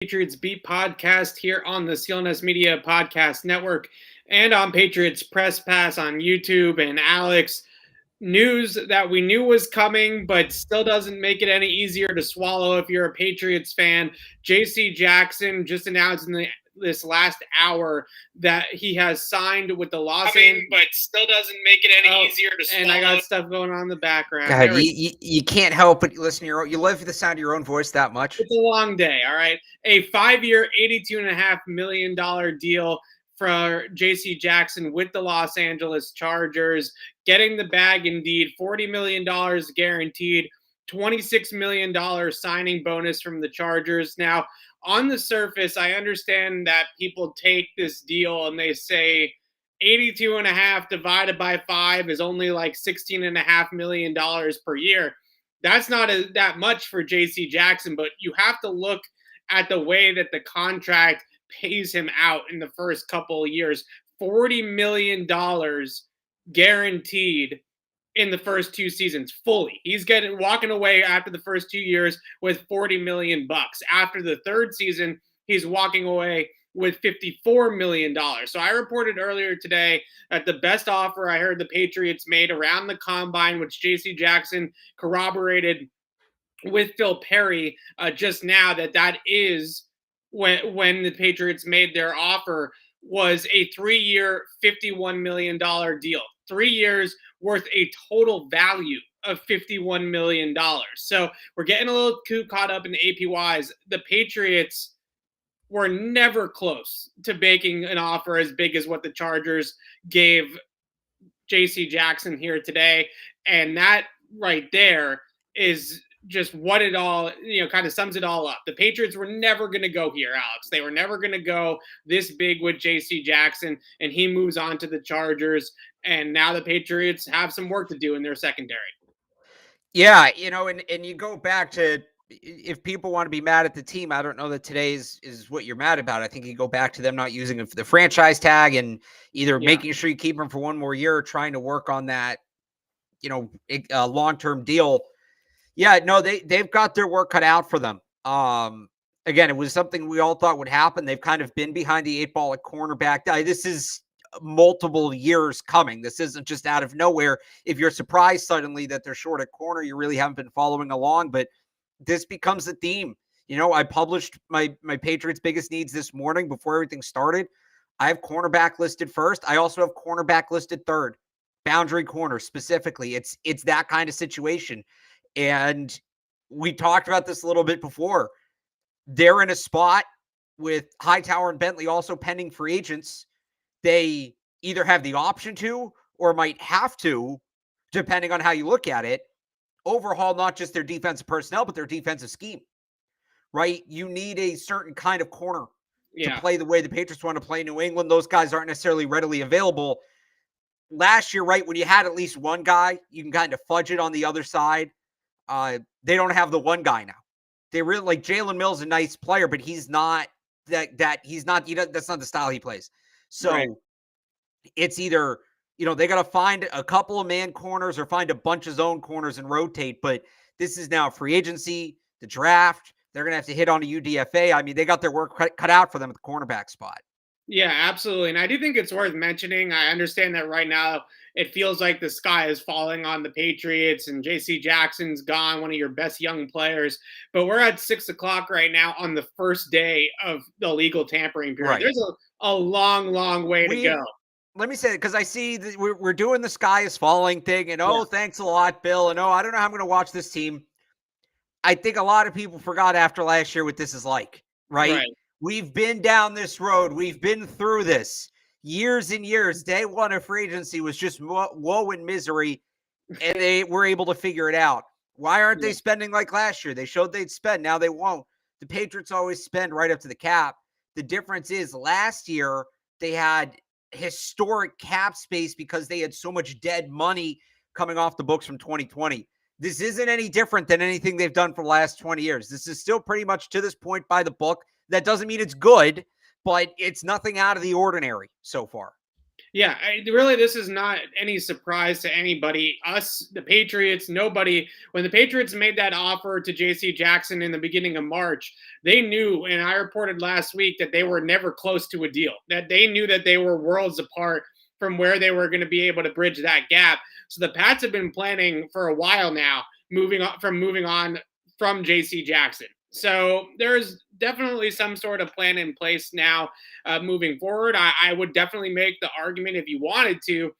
Patriots Beat podcast here on the CLNS Media Podcast Network and on Patriots Press Pass on YouTube. And Alex, news that we knew was coming, but still doesn't make it any easier to swallow if you're a Patriots fan. J.C. Jackson just announced in this last hour that he has signed with the Los Angeles, but still doesn't make it any easier to swallow. And I got stuff going on in the background. God, you can't help but listen to you live for the sound of your own voice that much. It's a long day, all right? A 5-year, $82.5 million deal for J.C. Jackson with the Los Angeles Chargers, getting the bag indeed, $40 million guaranteed, $26 million signing bonus from the Chargers. Now, on the surface, I understand that people take this deal and they say 82.5 divided by 5 is only like $16.5 million per year. That's not that much for J.C. Jackson, but you have to look at the way that the contract pays him out in the first couple of years. $40 million guaranteed in the first 2 seasons fully. He's walking away after the first 2 years with $40 million. After the third season, he's walking away with $54 million. So I reported earlier today that the best offer I heard the Patriots made around the combine, which J.C. Jackson corroborated with Phil Perry just now, that is when the Patriots made their offer, was a 3-year, $51 million deal. 3 years worth a total value of $51 million. So we're getting a little too caught up in the APYs. The Patriots were never close to making an offer as big as what the Chargers gave J.C. Jackson here today. And that right there is just what it all, kind of sums it all up. The Patriots were never going to go here, Alex. They were never going to go this big with J.C. Jackson, and he moves on to the Chargers. And now the Patriots have some work to do in their secondary. Yeah, and you go back to, if people want to be mad at the team, I don't know that today is what you're mad about. I think you go back to them not using the franchise tag and either making sure you keep them for one more year or trying to work on that, long-term deal. Yeah, no, they've got their work cut out for them. Again, it was something we all thought would happen. They've kind of been behind the 8 ball at cornerback. This is multiple years coming. This isn't just out of nowhere. If you're surprised suddenly that they're short at corner, you really haven't been following along, but this becomes a theme. I published my Patriots' biggest needs this morning before everything started. I have cornerback listed first. I also have cornerback listed third. Boundary corner specifically. It's that kind of situation. And we talked about this a little bit before. They're in a spot with Hightower and Bentley also pending free agents. They either have the option to or might have to, depending on how you look at it, overhaul not just their defensive personnel, but their defensive scheme, right? You need a certain kind of corner to play the way the Patriots want to play New England. Those guys aren't necessarily readily available. Last year, right, when you had at least one guy, you can kind of fudge it on the other side. They don't have the one guy now. They really, like, Jalen Mills, a nice player, but he's not that's not the style he plays. So it's either, they got to find a couple of man corners or find a bunch of zone corners and rotate. But this is now free agency, the draft. They're going to have to hit on a UDFA. I mean, they got their work cut out for them at the cornerback spot. Yeah, absolutely. And I do think it's worth mentioning. I understand that right now it feels like the sky is falling on the Patriots and J.C. Jackson's gone, one of your best young players. But we're at 6 o'clock right now on the first day of the legal tampering period. Right. There's a long, long way to go. Let me say it, because I see that we're doing the sky is falling thing. And, thanks a lot, Bill. And, I don't know how I'm going to watch this team. I think a lot of people forgot after last year what this is like, right? We've been down this road. We've been through this years and years. Day one of free agency was just woe and misery, and they were able to figure it out. Why aren't they spending like last year? They showed they'd spend. Now they won't. The Patriots always spend right up to the cap. The difference is last year they had historic cap space because they had so much dead money coming off the books from 2020. This isn't any different than anything they've done for the last 20 years. This is still pretty much to this point by the book. That doesn't mean it's good, but it's nothing out of the ordinary so far. Yeah, really, this is not any surprise to anybody. Us, the Patriots, nobody. When the Patriots made that offer to J.C. Jackson in the beginning of March, they knew, and I reported last week, that they were never close to a deal. That they knew that they were worlds apart from where they were going to be able to bridge that gap. So the Pats have been planning for a while now, moving on from J.C. Jackson. So there's definitely some sort of plan in place now moving forward. I would definitely make the argument, if you wanted to,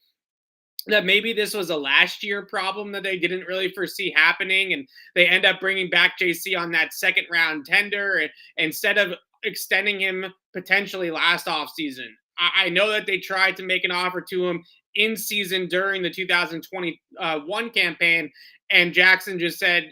that maybe this was a last year problem that they didn't really foresee happening, and they end up bringing back JC on that second round tender instead of extending him potentially last offseason. I know that they tried to make an offer to him in season during the 2021 campaign, and Jackson just said,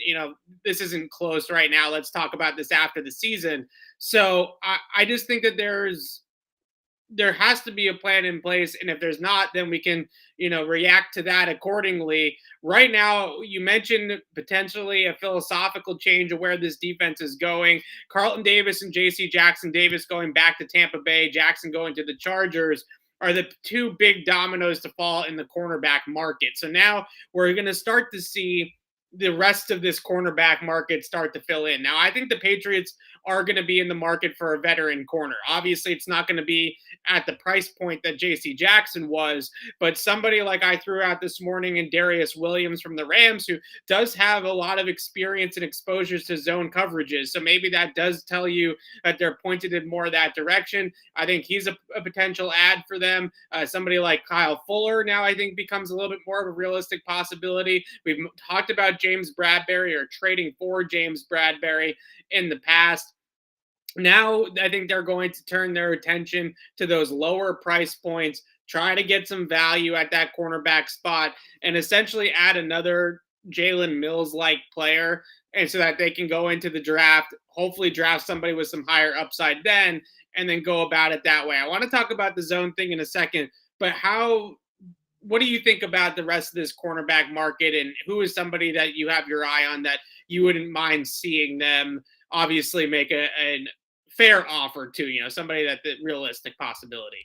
this isn't close right now. Let's talk about this after the season. So I just think that there has to be a plan in place, and if there's not, then we can react to that accordingly. Right now, you mentioned potentially a philosophical change of where this defense is going. Carlton Davis and JC Jackson Davis going back to Tampa Bay, Jackson going to the Chargers are the two big dominoes to fall in the cornerback market. So now we're going to start to see the rest of this cornerback market start to fill in. Now, I think the Patriots are going to be in the market for a veteran corner. Obviously, it's not going to be at the price point that J.C. Jackson was, but somebody like I threw out this morning in Darius Williams from the Rams, who does have a lot of experience and exposures to zone coverages. So maybe that does tell you that they're pointed in more that direction. I think he's a potential add for them. Somebody like Kyle Fuller now I think becomes a little bit more of a realistic possibility. We've talked about James Bradbury or trading for James Bradbury in the past. Now, I think they're going to turn their attention to those lower price points, try to get some value at that cornerback spot, and essentially add another Jalen Mills-like player, and so that they can go into the draft, hopefully draft somebody with some higher upside then, and then go about it that way. I want to talk about the zone thing in a second, but what do you think about the rest of this cornerback market, and who is somebody that you have your eye on that you wouldn't mind seeing them obviously make a fair offer to, somebody that's a realistic possibility?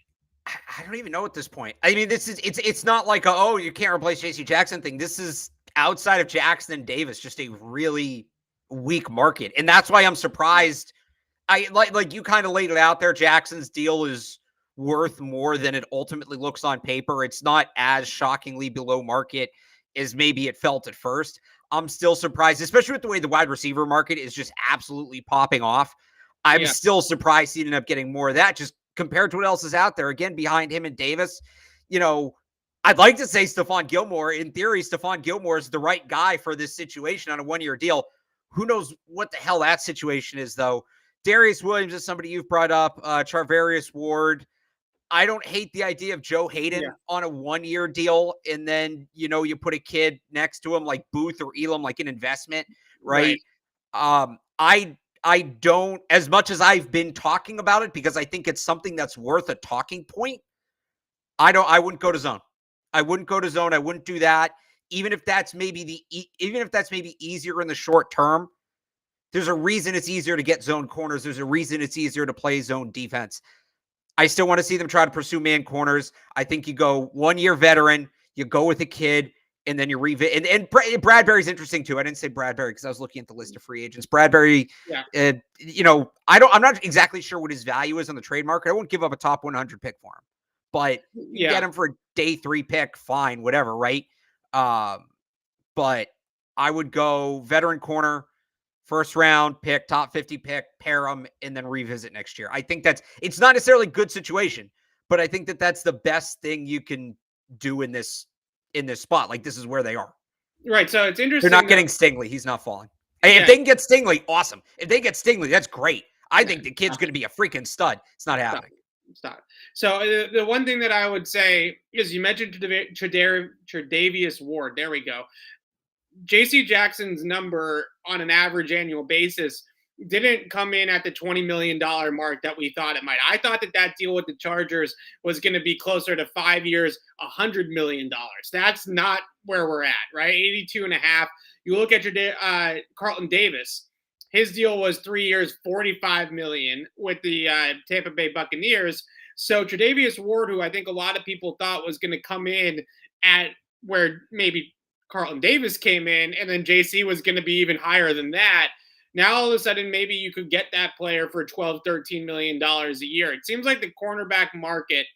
I don't even know at this point. I mean, it's not like you can't replace JC Jackson thing. This is outside of Jackson and Davis, just a really weak market. And that's why I'm surprised. I like you kind of laid it out there. Jackson's deal is worth more than it ultimately looks on paper. It's not as shockingly below market as maybe it felt at first. I'm still surprised, especially with the way the wide receiver market is just absolutely popping off. I'm still surprised he ended up getting more of that just compared to what else is out there. Again, behind him and Davis, I'd like to say Stephon Gilmore. In theory, Stephon Gilmore is the right guy for this situation on a one-year deal. Who knows what the hell that situation is, though. Darius Williams is somebody you've brought up. Charvarius Ward. I don't hate the idea of Joe Hayden on a one-year deal, and then, you put a kid next to him like Booth or Elam, like an investment, right? I don't, as much as I've been talking about it, because I think it's something that's worth a talking point. I wouldn't go to zone. I wouldn't go to zone. I wouldn't do that. Even if that's maybe easier in the short term, there's a reason it's easier to get zone corners. There's a reason it's easier to play zone defense. I still want to see them try to pursue man corners. I think you go 1 year veteran, you go with a kid, and then you revisit. And Bradbury's interesting too. I didn't say Bradbury because I was looking at the list of free agents. Bradbury, I'm not exactly sure what his value is on the trade market. I won't give up a top 100 pick for him, but you get him for a day 3 pick, fine, whatever, right? But I would go veteran corner, first round pick, top 50 pick, pair them, and then revisit next year. I think it's not necessarily a good situation, but I think that's the best thing you can do in this spot. Like, this is where they are. Right. So it's interesting. They're not getting Stingley. He's not falling. If they can get Stingley, awesome. If they get Stingley, that's great. I think the kid's going to be a freaking stud. It's not happening. Stop. So the one thing that I would say is, you mentioned Tre'Davious Ward. There we go. J.C. Jackson's number on an average annual basis didn't come in at the $20 million mark that we thought it might. I thought that deal with the Chargers was going to be closer to 5 years, $100 million. That's not where we're at, right? 82.5. You look at your Carlton Davis. His deal was 3 years, $45 million with the Tampa Bay Buccaneers. So Tre'Davious Ward, who I think a lot of people thought was going to come in at where maybe Carlton Davis came in, and then JC was going to be even higher than that. Now, all of a sudden, maybe you could get that player for $12, $13 million a year. It seems like the cornerback market,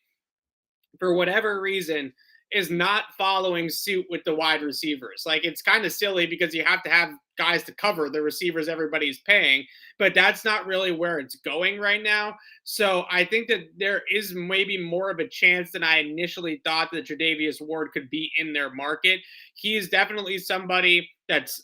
for whatever reason, is not following suit with the wide receivers. Like, it's kind of silly because you have to have guys to cover the receivers everybody's paying, but that's not really where it's going right now. So I think that there is maybe more of a chance than I initially thought that Tre'Davious Ward could be in their market. He is definitely somebody that's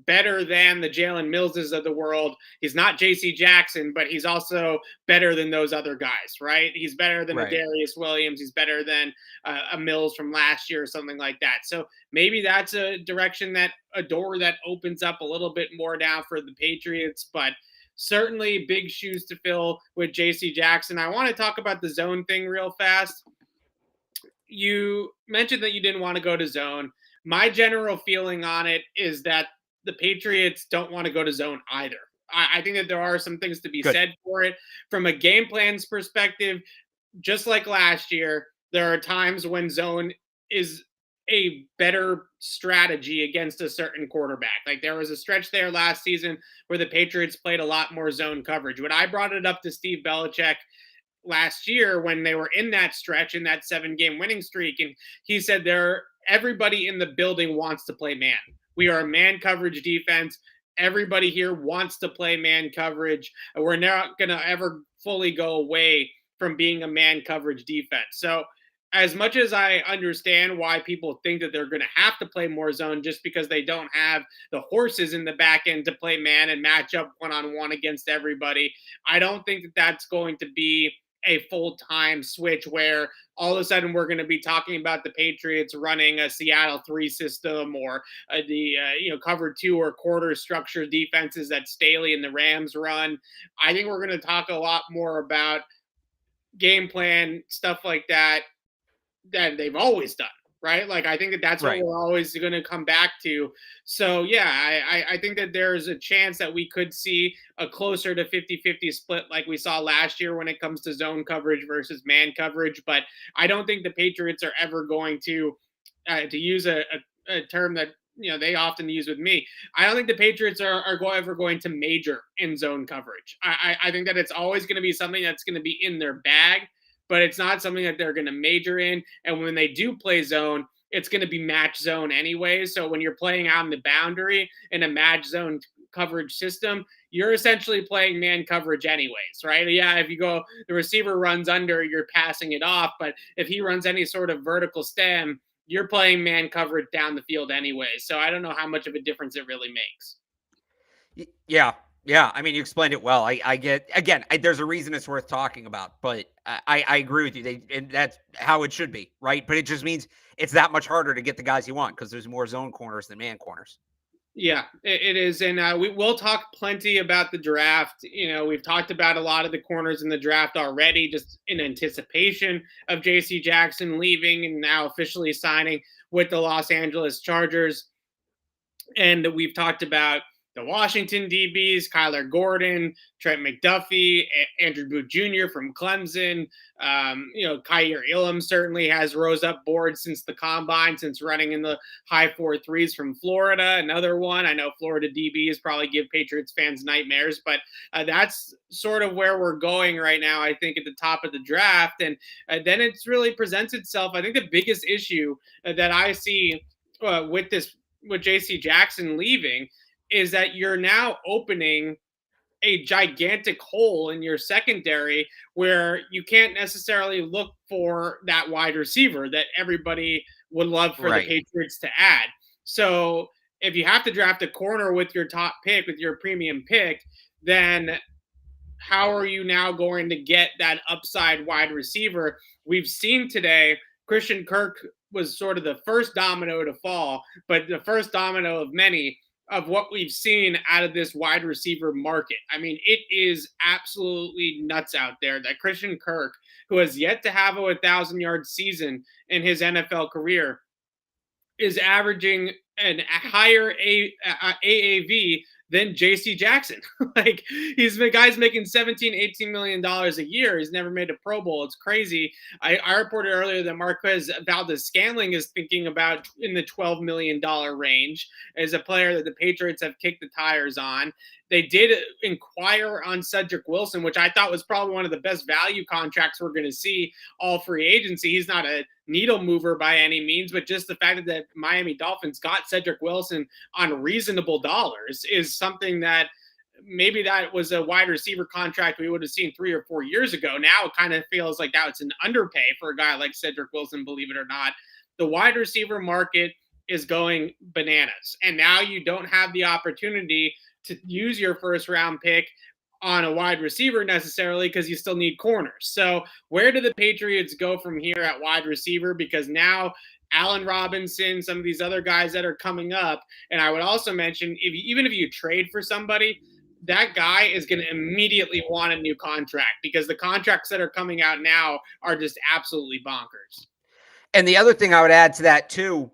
better than the Jalen Millses of the world. He's not JC Jackson, but he's also better than those other guys, right? He's better than a Darius Williams. He's better than a Mills from last year or something like that. So maybe that's a direction, that a door that opens up a little bit more now for the Patriots, but certainly big shoes to fill with JC Jackson. I want to talk about the zone thing real fast. You mentioned that you didn't want to go to zone. My general feeling on it is that the Patriots don't want to go to zone either. I think that there are some things to be said for it. From a game plan's perspective, just like last year, there are times when zone is a better strategy against a certain quarterback. Like, there was a stretch there last season where the Patriots played a lot more zone coverage. When I brought it up to Steve Belichick last year, when they were in that stretch, in that 7-game winning streak, and he said everybody in the building wants to play man. We are a man coverage defense. Everybody here wants to play man coverage. We're not going to ever fully go away from being a man coverage defense. So as much as I understand why people think that they're going to have to play more zone just because they don't have the horses in the back end to play man and match up one-on-one against everybody, I don't think that that's going to be a full-time switch where all of a sudden we're going to be talking about the Patriots running a Seattle 3 system or the cover 2 or quarter structure defenses that Staley and the Rams run. I think we're going to talk a lot more about game plan, stuff like that they've always done, right? Like, I think that that's what we're always going to come back to. So, yeah, I think that there's a chance that we could see a closer to 50-50 split like we saw last year when it comes to zone coverage versus man coverage. But I don't think the Patriots are ever going to use a term that they often use with me. I don't think the Patriots are ever going to major in zone coverage. I think that it's always going to be something that's going to be in their bag, but it's not something that they're going to major in. And when they do play zone, it's going to be match zone anyway. So when you're playing out in the boundary in a match zone coverage system, you're essentially playing man coverage anyways, right? Yeah, if you go, the receiver runs under, you're passing it off. But if he runs any sort of vertical stem, you're playing man coverage down the field anyway. So I don't know how much of a difference it really makes. Yeah. Yeah, I mean, you explained it well. I get, again, there's a reason it's worth talking about, but I agree with you. And that's how it should be, right? But it just means it's that much harder to get the guys you want because there's more zone corners than man corners. Yeah, it is. And we'll talk plenty about the draft. We've talked about a lot of the corners in the draft already, just in anticipation of JC Jackson leaving and now officially signing with the Los Angeles Chargers. And we've talked about the Washington DBs, Kyler Gordon, Trent McDuffie, Andrew Booth Jr. from Clemson. Kyer Elam certainly has rose up boards since the combine, since running in the high 4.3s from Florida. Another one. I know Florida DBs probably give Patriots fans nightmares, but that's sort of where we're going right now, I think, at the top of the draft. And then it's really presents itself. I think the biggest issue that I see with JC Jackson leaving is that you're now opening a gigantic hole in your secondary where you can't necessarily look for that wide receiver that everybody would love for the Patriots to add. So if you have to draft a corner with your top pick, with your premium pick, then how are you now going to get that upside wide receiver? We've seen today, Christian Kirk was sort of the first domino to fall, but the first domino of many of what we've seen out of this wide receiver market. I mean, it is absolutely nuts out there that Christian Kirk, who has yet to have a 1,000-yard season in his NFL career, is averaging a higher AAV than JC Jackson. Like, he's the guy's making $17-18 million a year. He's never made a Pro Bowl. It's crazy. I reported earlier that Marquez Valdez-Scantling is thinking about in the $12 million range as a player that the Patriots have kicked the tires on. They did inquire on Cedric Wilson, which I thought was probably one of the best value contracts we're going to see all free agency. He's not a needle mover by any means, but just the fact that Miami Dolphins got Cedric Wilson on reasonable dollars is something that maybe that was a wide receiver contract we would have seen 3 or 4 years ago. Now it kind of feels like that it's an underpay for a guy like Cedric Wilson, believe it or not. The wide receiver market is going bananas. And now you don't have the opportunity to use your first round pick on a wide receiver necessarily because you still need corners. So where do the Patriots go from here at wide receiver? Because now Allen Robinson, some of these other guys that are coming up, and I would also mention, even if you trade for somebody, that guy is going to immediately want a new contract because the contracts that are coming out now are just absolutely bonkers. And the other thing I would add to that too,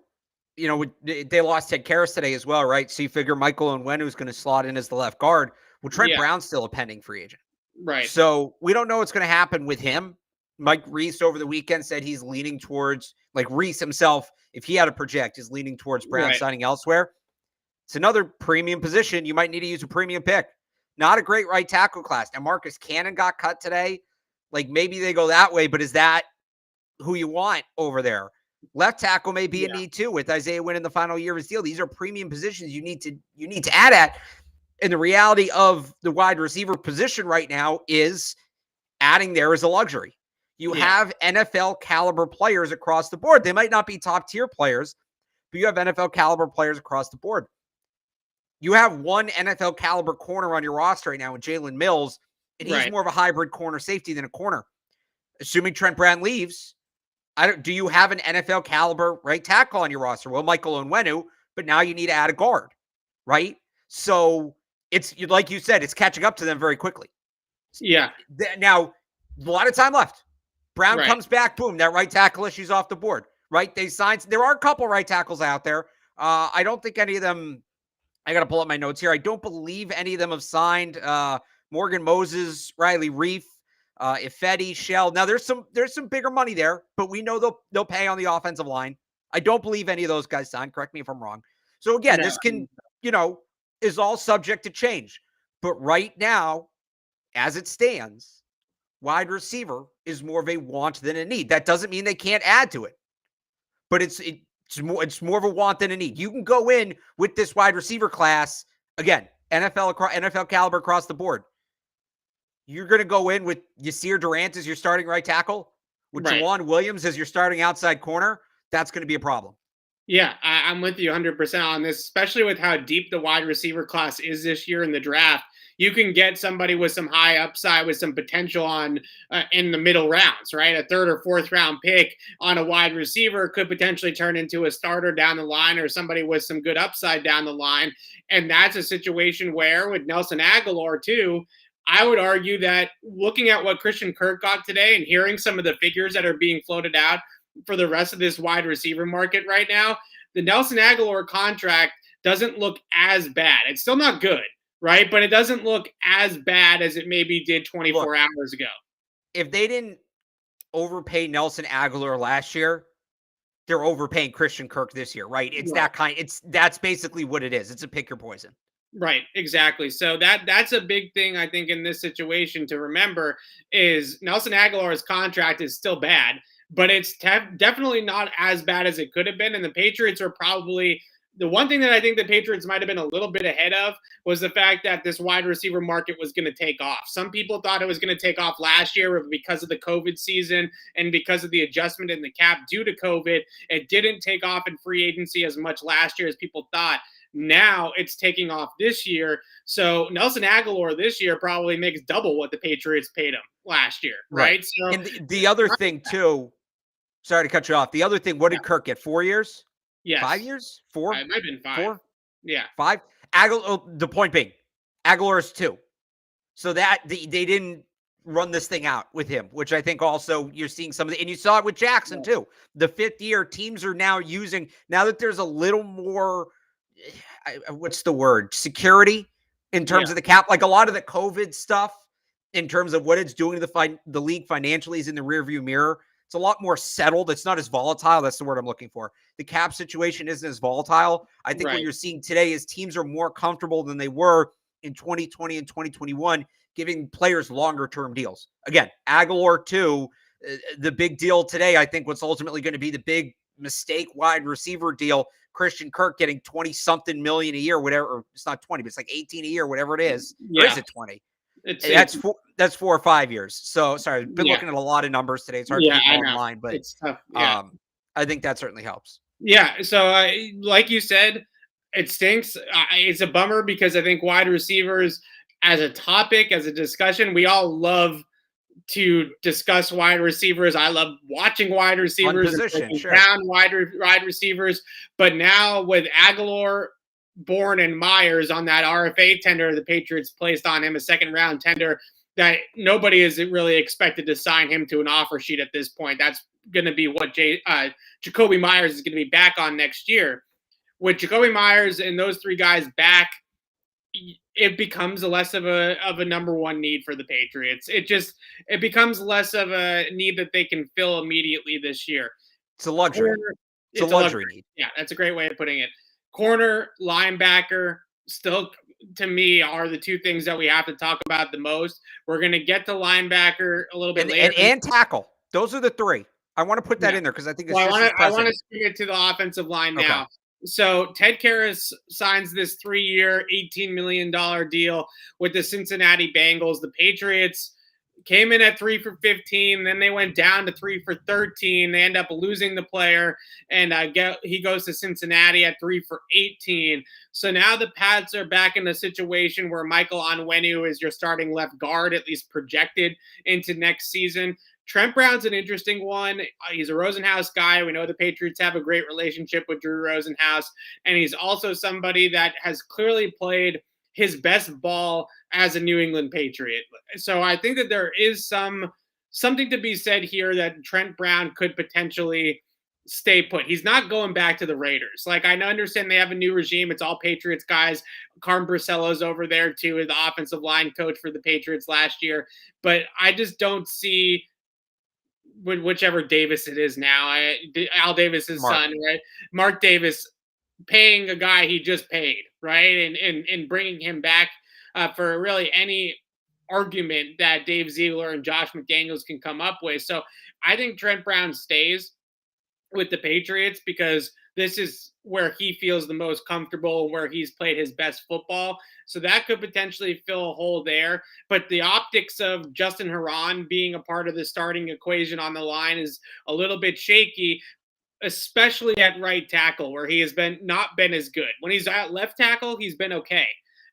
you know, they lost Ted Karras today as well, right? So you figure Michael Onwenu is going to slot in as the left guard. Well, Trent Brown's still a pending free agent. Right. So we don't know what's going to happen with him. Mike Reese over the weekend said he's leaning towards, like Reese himself, if he had to project, is leaning towards Brown signing elsewhere. It's another premium position. You might need to use a premium pick. Not a great right tackle class. Now, Marcus Cannon got cut today. Like, maybe they go that way, but is that who you want over there? Left tackle may be a need too with Isaiah Wynn in the final year of his deal. These are premium positions you need to add at. And the reality of the wide receiver position right now is adding there is a luxury. You have NFL caliber players across the board. They might not be top tier players, but you have NFL caliber players across the board. You have one NFL caliber corner on your roster right now with Jalen Mills, and he's more of a hybrid corner safety than a corner. Assuming Trent Brown leaves, do you have an NFL caliber right tackle on your roster? Well, Michael Onwenu, but now you need to add a guard, right? So it's like you said, it's catching up to them very quickly. Yeah. Now, a lot of time left. Brown comes back, boom, that right tackle issue's off the board, right? They signed, there are a couple right tackles out there. I don't think any of them, I got to pull up my notes here. I don't believe any of them have signed Morgan Moses, Riley Reif, Ifedi, Shell. Now there's some bigger money there, but we know they'll pay on the offensive line. I don't believe any of those guys signed. Correct me if I'm wrong. So again, this can, is all subject to change. But right now, as it stands, wide receiver is more of a want than a need. That doesn't mean they can't add to it, but it's more of a want than a need. You can go in with this wide receiver class again, NFL caliber across the board. You're going to go in with Yasir Durant as your starting right tackle, with Jawan Williams as your starting outside corner. That's going to be a problem. Yeah, I'm with you 100% on this, especially with how deep the wide receiver class is this year in the draft. You can get somebody with some high upside, with some potential on in the middle rounds, right? A 3rd or 4th round pick on a wide receiver could potentially turn into a starter down the line, or somebody with some good upside down the line. And that's a situation where with Nelson Agholor too, I would argue that looking at what Christian Kirk got today and hearing some of the figures that are being floated out for the rest of this wide receiver market right now, the Nelson Agholor contract doesn't look as bad. It's still not good, right? But it doesn't look as bad as it maybe did 24 hours ago. If they didn't overpay Nelson Agholor last year, they're overpaying Christian Kirk this year, right? It's that's basically what it is. It's a pick your poison. Right, exactly. So that's a big thing, I think, in this situation to remember is Nelson Agholor's contract is still bad, but it's definitely not as bad as it could have been. And the Patriots are probably the one thing that I think the Patriots might have been a little bit ahead of was the fact that this wide receiver market was going to take off. Some people thought it was going to take off last year because of the COVID season and because of the adjustment in the cap due to COVID. It didn't take off in free agency as much last year as people thought. Now it's taking off this year. So Nelson Agholor this year probably makes double what the Patriots paid him last year, right? So, and the other thing too, sorry to cut you off. The other thing, what did Kirk get? 4 years? Yes. 5 years? 4? It might have been 5. 4? Yeah. 5? The point being, Agholor is 2. So that they didn't run this thing out with him, which I think also you're seeing some of the, and you saw it with Jackson too. The 5th year teams are now using, now that there's a little more what's the word? Security in terms of the cap. Like a lot of the COVID stuff in terms of what it's doing to the league financially is in the rearview mirror. It's a lot more settled. It's not as volatile. That's the word I'm looking for. The cap situation isn't as volatile. I think what you're seeing today is teams are more comfortable than they were in 2020 and 2021, giving players longer term deals. Again, Aguilar too. The big deal today, I think what's ultimately going to be the big mistake wide receiver deal, Christian Kirk getting 20 something million a year, whatever. Or it's not 20, but it's like 18 a year, whatever it is. Or is it 20? That's 4 or 5 years. So sorry, I've been looking at a lot of numbers today. It's hard to keep them online, but it's tough. I think that certainly helps. Yeah. So like you said, it stinks. It's a bummer because I think wide receivers as a topic, as a discussion, we all love to discuss wide receivers. I love watching wide receivers, down wide receivers. But now with Aguilar, Bourne, and Myers on that RFA tender, the Patriots placed on him, a second round tender, that nobody is really expected to sign him to an offer sheet at this point. That's going to be what Jacoby Myers is going to be back on next year. With Jacoby Myers and those three guys back, it becomes less of a number one need for the Patriots. It becomes less of a need that they can fill immediately this year. It's a luxury. It's a luxury need. Yeah, that's a great way of putting it. Corner, linebacker, still to me are the two things that we have to talk about the most. We're going to get to linebacker a little bit later. And tackle. Those are the three. I want to put that in there because I think it's I want to swing it to the offensive line now. So Ted Karras signs this 3-year, $18 million deal with the Cincinnati Bengals. The Patriots came in at 3 for 15. Then they went down to 3 for 13. They end up losing the player, and he goes to Cincinnati at 3 for 18. So now the Pats are back in a situation where Michael Onwenu is your starting left guard, at least projected into next season. Trent Brown's an interesting one. He's a Rosenhaus guy. We know the Patriots have a great relationship with Drew Rosenhaus, and he's also somebody that has clearly played his best ball as a New England Patriot. So I think that there is something to be said here that Trent Brown could potentially stay put. He's not going back to the Raiders. Like, I understand they have a new regime. It's all Patriots guys. Carm Bracelo's over there too, the offensive line coach for the Patriots last year. But I just don't see whichever Davis it is now, Al Davis's son, right? Mark Davis paying a guy he just paid, right? And bringing him back for really any argument that Dave Ziegler and Josh McDaniels can come up with. So I think Trent Brown stays with the Patriots because this is where he feels the most comfortable, where he's played his best football. So that could potentially fill a hole there. But the optics of Justin Herron being a part of the starting equation on the line is a little bit shaky, especially at right tackle, where he has not been as good. When he's at left tackle, he's been okay.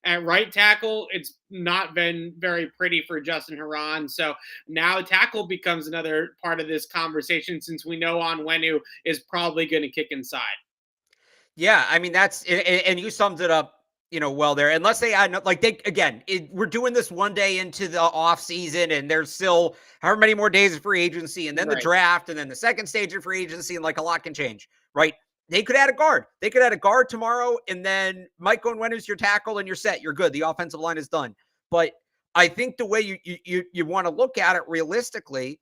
At right tackle, it's not been very pretty for Justin Herron. So now tackle becomes another part of this conversation, since we know Onwenu is probably going to kick inside. Yeah, I mean, and you summed it up, well there. Unless they add, we're doing this one day into the off season, and there's still however many more days of free agency, and then the draft, and then the second stage of free agency, and like a lot can change, right? They could add a guard. They could add a guard tomorrow, and then Mike Onwenu's your tackle, and you're set. You're good. The offensive line is done. But I think the way you want to look at it realistically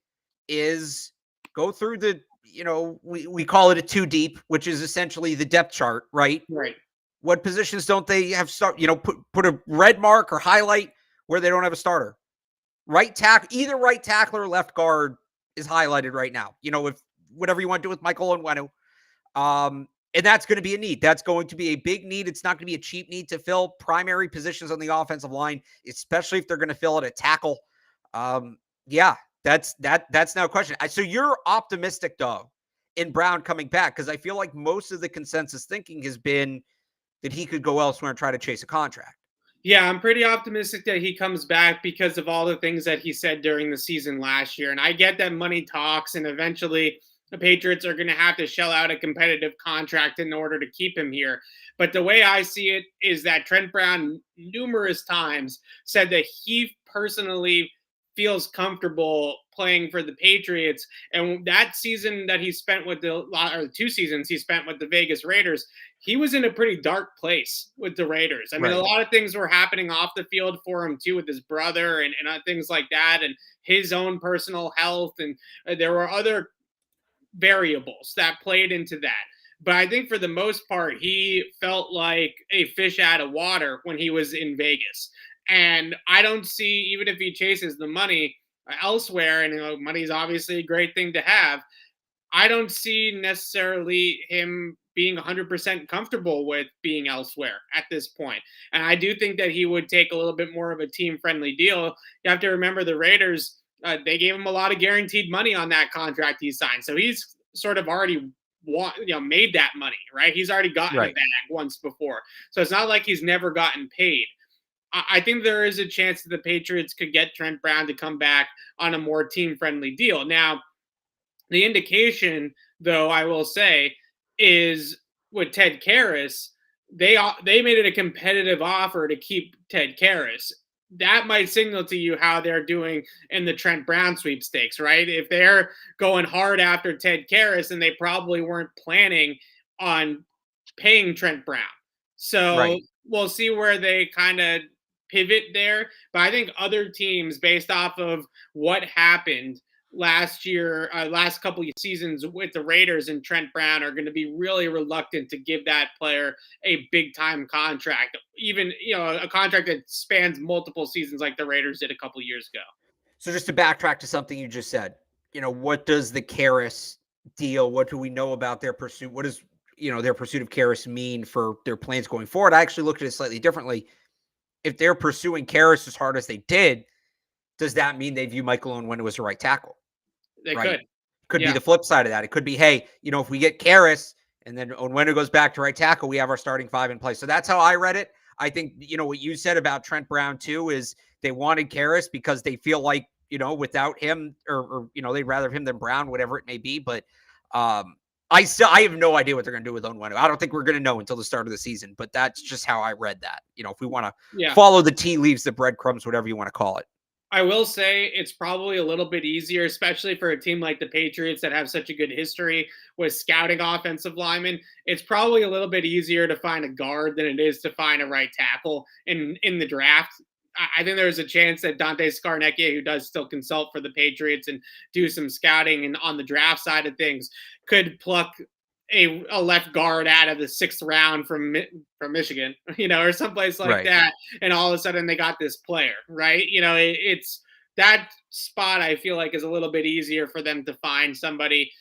is go through the, we call it a 2 deep, which is essentially the depth chart, right? Right. What positions don't they have start? Put a red mark or highlight where they don't have a starter. Right tackle, either right tackle or left guard is highlighted right now. If whatever you want to do with Michael Onwenu. And that's going to be a need. That's going to be a big need. It's not going to be a cheap need to fill primary positions on the offensive line, especially if they're going to fill it at tackle. That's now a question. So you're optimistic, though, in Brown coming back, because I feel like most of the consensus thinking has been that he could go elsewhere and try to chase a contract. Yeah, I'm pretty optimistic that he comes back because of all the things that he said during the season last year. And I get that money talks, and eventually the Patriots are going to have to shell out a competitive contract in order to keep him here. But the way I see it is that Trent Brown numerous times said that he personally feels comfortable playing for the Patriots. And that season that he spent with or 2 seasons he spent with the Vegas Raiders, he was in a pretty dark place with the Raiders. I mean, a lot of things were happening off the field for him too, with his brother and things like that, and his own personal health. And there were other variables that played into that. But I think for the most part, he felt like a fish out of water when he was in Vegas. And I don't see, even if he chases the money elsewhere, and money is obviously a great thing to have, I don't see necessarily him being 100% comfortable with being elsewhere at this point. And I do think that he would take a little bit more of a team-friendly deal. You have to remember the Raiders, they gave him a lot of guaranteed money on that contract he signed. So he's sort of already made that money, right? He's already gotten a bag once before. So it's not like he's never gotten paid. I think there is a chance that the Patriots could get Trent Brown to come back on a more team-friendly deal. Now, the indication, though, I will say, is with Ted Karras, they made it a competitive offer to keep Ted Karras. That might signal to you how they're doing in the Trent Brown sweepstakes, right? If they're going hard after Ted Karras, and they probably weren't planning on paying Trent Brown. So we'll see where they kind of pivot there. But I think other teams, based off of what happened last year, last couple of seasons with the Raiders and Trent Brown, are going to be really reluctant to give that player a big time contract, even, a contract that spans multiple seasons like the Raiders did a couple of years ago. So just to backtrack to something you just said, what does the Karras deal, what do we know about their pursuit? What does, their pursuit of Karras mean for their plans going forward? I actually looked at it slightly differently. If they're pursuing Karras as hard as they did, does that mean they view Michael Onwenu as a right tackle? They could be the flip side of that. It could be, hey, if we get Karras and then Onwenu goes back to right tackle, we have our starting 5 in place. So that's how I read it. I think, what you said about Trent Brown too is they wanted Karras because they feel like, without him or they'd rather have him than Brown, whatever it may be. But I have no idea what they're going to do with Onwenu. I don't think we're going to know until the start of the season, but that's just how I read that. If we want to follow the tea leaves, the breadcrumbs, whatever you want to call it. I will say it's probably a little bit easier, especially for a team like the Patriots that have such a good history with scouting offensive linemen. It's probably a little bit easier to find a guard than it is to find a right tackle in the draft. I think there's a chance that Dante Scarnecchia, who does still consult for the Patriots and do some scouting and on the draft side of things, could pluck a left guard out of the 6th round from Michigan, or someplace like that. And all of a sudden they got this player, right? It's that spot I feel like is a little bit easier for them to find somebody,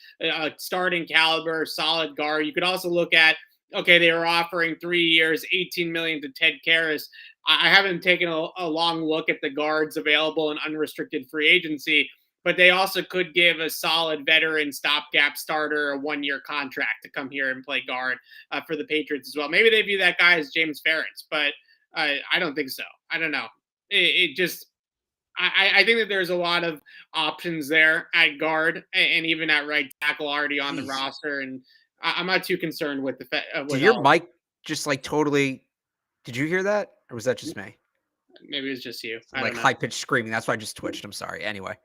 starting caliber, solid guard. You could also look at, okay, they were offering 3 years, $18 million to Ted Karras. I haven't taken a long look at the guards available in unrestricted free agency, but they also could give a solid veteran stopgap starter a 1-year contract to come here and play guard for the Patriots as well. Maybe they view that guy as James Ferentz, but I don't think so. I don't know. I think that there's a lot of options there at guard and even at right tackle already on the roster, and I'm not too concerned with the. Did your mic just totally? Did you hear that, or was that just me? Maybe it's just you. High pitched screaming. That's why I just twitched. I'm sorry. Anyway.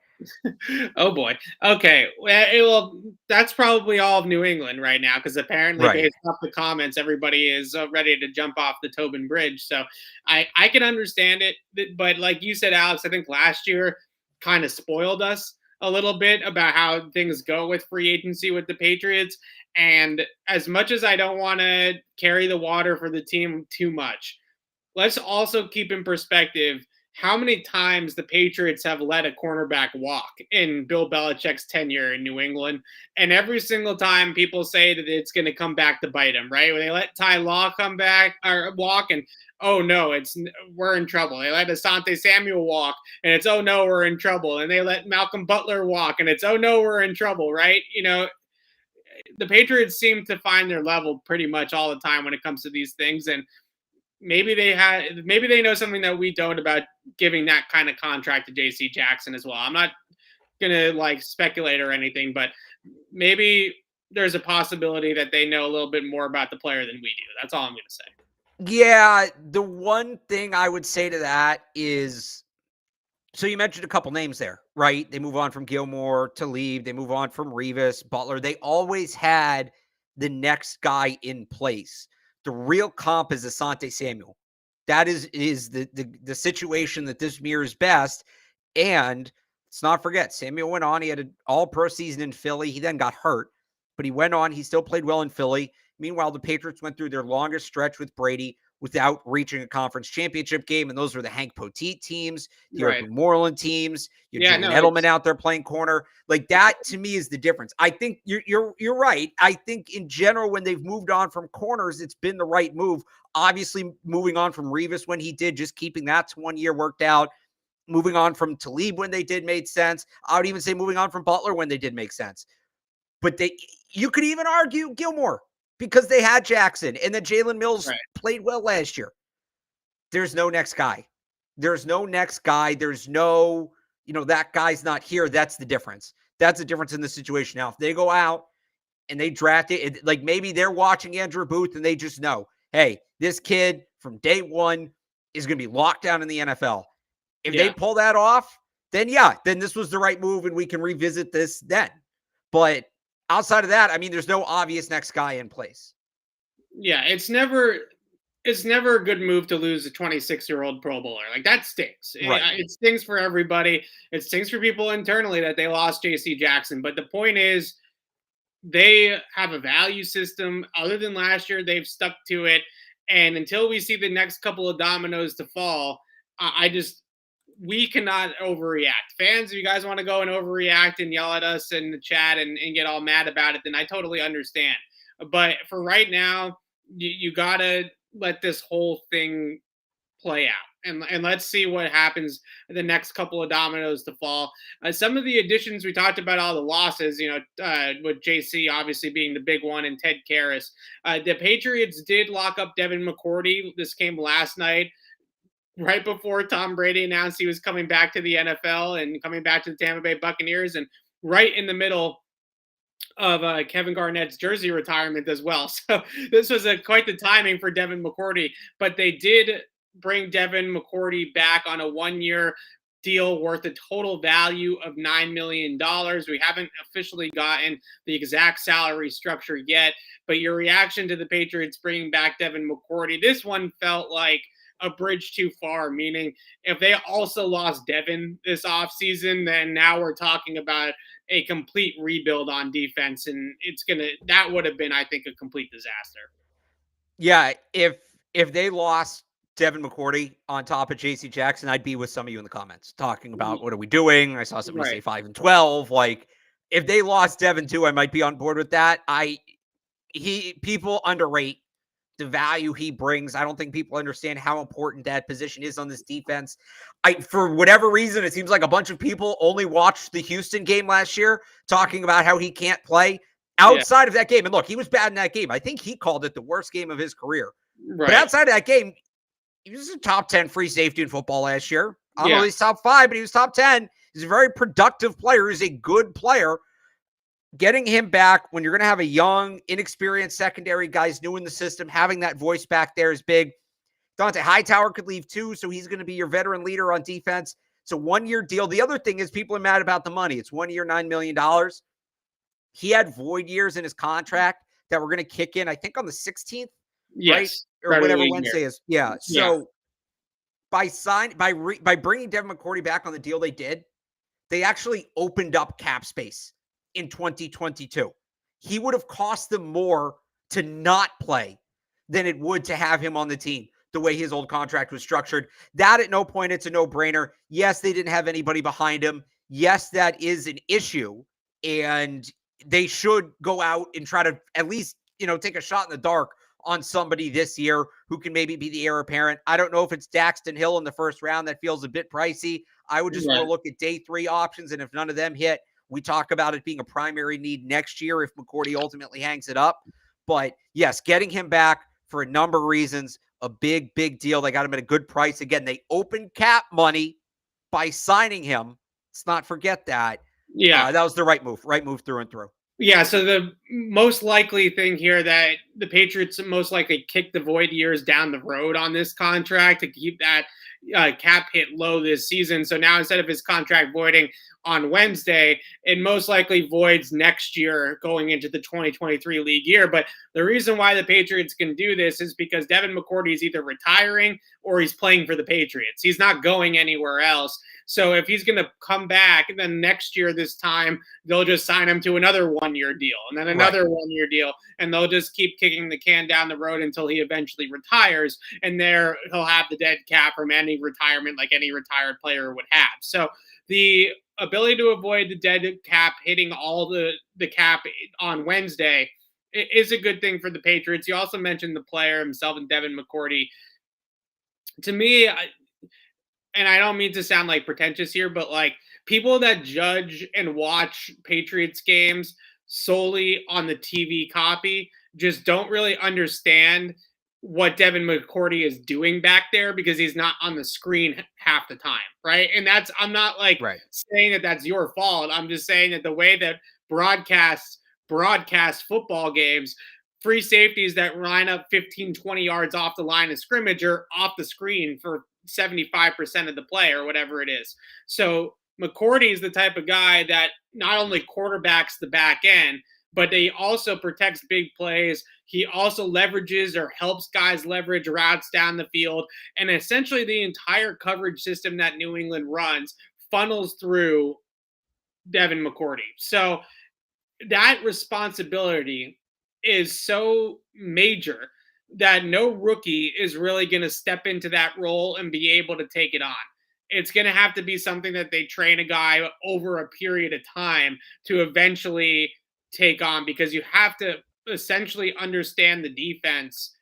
Oh boy. Okay. Well, that's probably all of New England right now, because apparently, based off the comments, everybody is ready to jump off the Tobin Bridge. So I can understand it, but like you said, Alex, I think last year kind of spoiled us a little bit about how things go with free agency with the Patriots. And as much as I don't want to carry the water for the team too much, let's also keep in perspective how many times the Patriots have let a cornerback walk in Bill Belichick's tenure in New England. And every single time people say that it's going to come back to bite them, right? When they let Ty Law come back or walk, and oh no, we're in trouble. They let Asante Samuel walk, and it's oh no, we're in trouble. And they let Malcolm Butler walk, and it's oh no, we're in trouble, right? The Patriots seem to find their level pretty much all the time when it comes to these things. And maybe they know something that we don't about giving that kind of contract to JC Jackson as well. I'm not going to speculate or anything, but maybe there's a possibility that they know a little bit more about the player than we do. That's all I'm going to say. Yeah. The one thing I would say to that is So you mentioned a couple names there, right? They move on from Gilmore to Talib. They move on from Revis, Butler. They always had the next guy in place. The real comp is Asante Samuel. That is the situation that this mirrors best. And let's not forget, Samuel went on. He had an all-pro season in Philly. He then got hurt, but he went on. He still played well in Philly. Meanwhile, the Patriots went through their longest stretch with Brady without reaching a conference championship game. And those were the Hank Poteet teams, the Eric Moreland teams. Julian Edelman out there playing corner. Like that to me is the difference. I think you're right. I think in general, when they've moved on from corners, it's been the right move. Obviously, moving on from Revis when he did, just keeping that to 1 year worked out. Moving on from Talib when they did made sense. I would even say moving on from Butler when they did make sense. But you could even argue Gilmore, because they had Jackson and then Jalen Mills played well last year. There's no next guy. There's no next guy. There's no, that guy's not here. That's the difference. That's the difference in the situation. Now, if they go out and they draft it, like maybe they're watching Andrew Booth and they just know, hey, this kid from day one is going to be locked down in the NFL. If they pull that off, then this was the right move and we can revisit this then. But outside of that, I mean, there's no obvious next guy in place. Yeah, it's never a good move to lose a 26-year-old Pro Bowler. Like that stinks. Right. It stinks for everybody. It stinks for people internally that they lost J.C. Jackson. But the point is, they have a value system. Other than last year, they've stuck to it. And until we see the next couple of dominoes to fall, we cannot overreact. Fans, if you guys want to go and overreact and yell at us in the chat and get all mad about it, then I totally understand. But for right now, you got to let this whole thing play out. And let's see what happens the next couple of dominoes to fall. Some of the additions, we talked about all the losses, with JC obviously being the big one and Ted Karras. The Patriots did lock up Devin McCourty. This came last night, right before Tom Brady announced he was coming back to the NFL and coming back to the Tampa Bay Buccaneers, and right in the middle of Kevin Garnett's jersey retirement as well. So this was quite the timing for Devin McCourty, but they did bring Devin McCourty back on a 1-year deal worth a total value of $9 million. We haven't officially gotten the exact salary structure yet, but your reaction to the Patriots bringing back Devin McCourty, this one felt like a bridge too far, meaning if they also lost Devin this offseason, then now we're talking about a complete rebuild on defense, and that would have been, I think, a complete disaster. Yeah, if they lost Devin McCourty on top of JC Jackson, I'd be with some of you in the comments talking about what are we doing? I saw somebody say 5-12. Like, if they lost Devin too, I might be on board with that. People underrate the value he brings. I don't think people understand how important that position is on this defense. For whatever reason, it seems like a bunch of people only watched the Houston game last year talking about how he can't play outside of that game. And look, he was bad in that game. I think he called it the worst game of his career. But outside of that game, he was a top 10 free safety in football last year. I don't know if he's top 5, but he was top 10. He's a very productive player. He's a good player. Getting him back when you're going to have a young, inexperienced secondary, guys new in the system, having that voice back there is big. Dante Hightower could leave too, so he's going to be your veteran leader on defense. It's a 1-year deal. The other thing is people are mad about the money. It's 1 year, $9 million. He had void years in his contract that were going to kick in, I think, on the 16th, right? Or whatever Wednesday is. Yeah. So by bringing Devin McCourty back on the deal they did, they actually opened up cap space in 2022. He would have cost them more to not play than it would to have him on the team, the way his old contract was structured. That at no point, it's a no-brainer. Yes, they didn't have anybody behind him. Yes, that is an issue. And they should go out and try to at least, take a shot in the dark on somebody this year who can maybe be the heir apparent. I don't know if it's Daxton Hill in the first round. That feels a bit pricey. I would just want to look at day 3 options. And if none of them hit, we talk about it being a primary need next year if McCourty ultimately hangs it up. But yes, getting him back for a number of reasons, a big, big deal. They got him at a good price. Again, they opened cap money by signing him. Let's not forget that. Yeah. That was the right move through and through. Yeah, so the most likely thing here that the Patriots most likely kick the void years down the road on this contract to keep that cap hit low this season. So now instead of his contract voiding on Wednesday, it most likely voids next year going into the 2023 league year. But the reason why the Patriots can do this is because Devin McCourty is either retiring or he's playing for the Patriots. He's not going anywhere else. So if he's going to come back, then next year this time, they'll just sign him to another one-year deal and then another one-year deal. And they'll just keep kicking the can down the road until he eventually retires. And there he'll have the dead cap from any retirement like any retired player would have. So the ability to avoid the dead cap hitting all the cap on Wednesday is a good thing for the Patriots. You also mentioned the player himself and Devin McCourty. To me, and I don't mean to sound like pretentious here, but like people that judge and watch Patriots games solely on the TV copy just don't really understand what Devin McCourty is doing back there because he's not on the screen half the time, right? And I'm not like saying that that's your fault. I'm just saying that the way that broadcast football games, free safeties that line up 15, 20 yards off the line of scrimmage are off the screen for 75% of the play or whatever it is. So McCourty is the type of guy that not only quarterbacks the back end, but he also protects big plays. He also leverages or helps guys leverage routes down the field. And essentially the entire coverage system that New England runs funnels through Devin McCourty. So that responsibility is so major that no rookie is really going to step into that role and be able to take it on. It's going to have to be something that they train a guy over a period of time to eventually take on, because you have to essentially understand the defense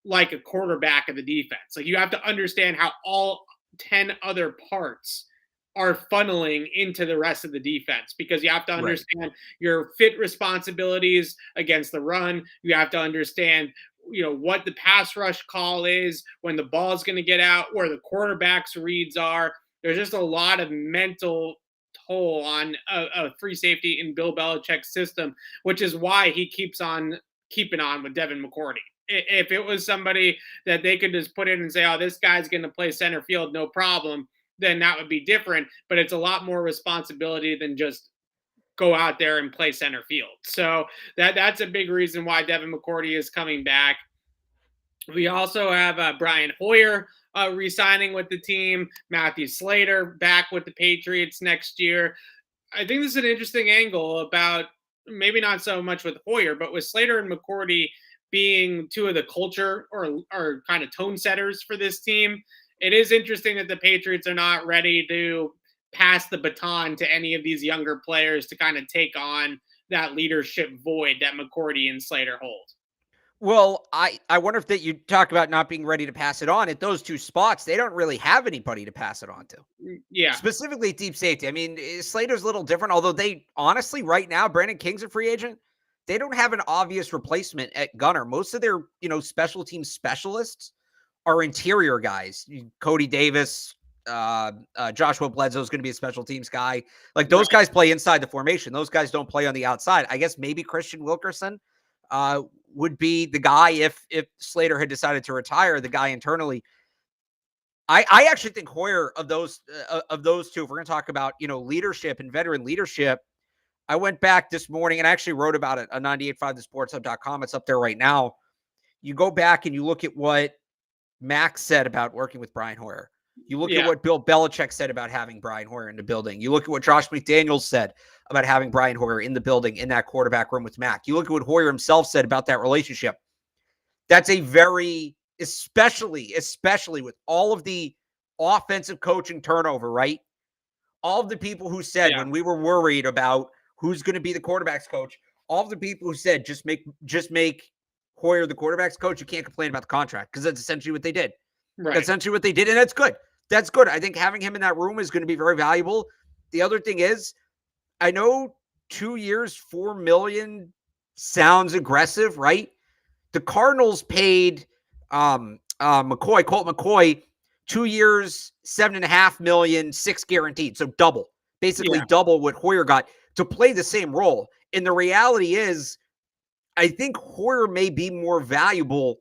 like a quarterback of the defense. Like you have to understand how all 10 other parts are funneling into the rest of the defense, because you have to understand your fit responsibilities against the run. You have to understand, what the pass rush call is, when the ball is going to get out, where the quarterback's reads are. There's just a lot of mental toll on a free safety in Bill Belichick's system, which is why he keeps on keeping on with Devin McCourty. If it was somebody that they could just put in and say, oh, this guy's going to play center field, no problem, then that would be different. But it's a lot more responsibility than just go out there and play center field. So that's a big reason why Devin McCourty is coming back. We also have Brian Hoyer re-signing with the team, Matthew Slater back with the Patriots next year. I think this is an interesting angle about maybe not so much with Hoyer, but with Slater and McCourty being two of the culture or kind of tone setters for this team. It is interesting that the Patriots are not ready to pass the baton to any of these younger players to kind of take on that leadership void that McCourty and Slater hold. Well, I wonder if that you talk about not being ready to pass it on at those two spots. They don't really have anybody to pass it on to. Yeah. Specifically deep safety. I mean, Slater's a little different, although they honestly right now, Brandon King's a free agent. They don't have an obvious replacement at gunner. Most of their, special team specialists are interior guys. Cody Davis, Joshua Bledsoe is going to be a special teams guy. Like those guys play inside the formation. Those guys don't play on the outside. I guess maybe Christian Wilkerson would be the guy if Slater had decided to retire, the guy internally. I actually think Hoyer of those two, if we're going to talk about, leadership and veteran leadership, I went back this morning and I actually wrote about it on 985thesportshub.com. It's up there right now. You go back and you look at what Max said about working with Brian Hoyer. You look at what Bill Belichick said about having Brian Hoyer in the building. You look at what Josh McDaniels said about having Brian Hoyer in the building in that quarterback room with Mac. You look at what Hoyer himself said about that relationship. That's a very, especially with all of the offensive coaching turnover, right? All of the people who said when we were worried about who's going to be the quarterback's coach, all of the people who said just make Hoyer the quarterback's coach, you can't complain about the contract, because that's essentially what they did. Right. That's essentially what they did, and that's good. That's good. I think having him in that room is going to be very valuable. The other thing is, I know 2 years, $4 million sounds aggressive, right? The Cardinals paid Colt McCoy 2 years, $7.5 million, $6 guaranteed. So double, basically double what Hoyer got to play the same role. And the reality is, I think Hoyer may be more valuable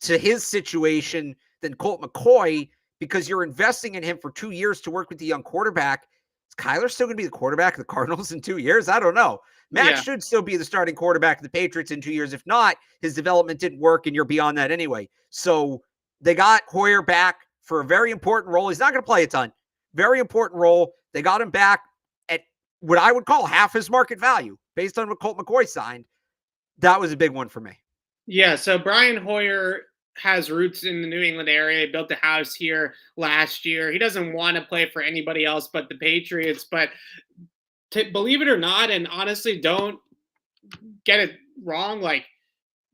to his situation than Colt McCoy, because you're investing in him for 2 years to work with the young quarterback. Is Kyler still going to be the quarterback of the Cardinals in 2 years? I don't know. Max should still be the starting quarterback of the Patriots in 2 years. If not, his development didn't work, and you're beyond that anyway. So they got Hoyer back for a very important role. He's not going to play a ton. Very important role. They got him back at what I would call half his market value based on what Colt McCoy signed. That was a big one for me. Yeah, so Brian Hoyer has roots in the New England area. He built a house here last year. He doesn't want to play for anybody else but the Patriots. But believe it or not, and honestly, don't get it wrong, like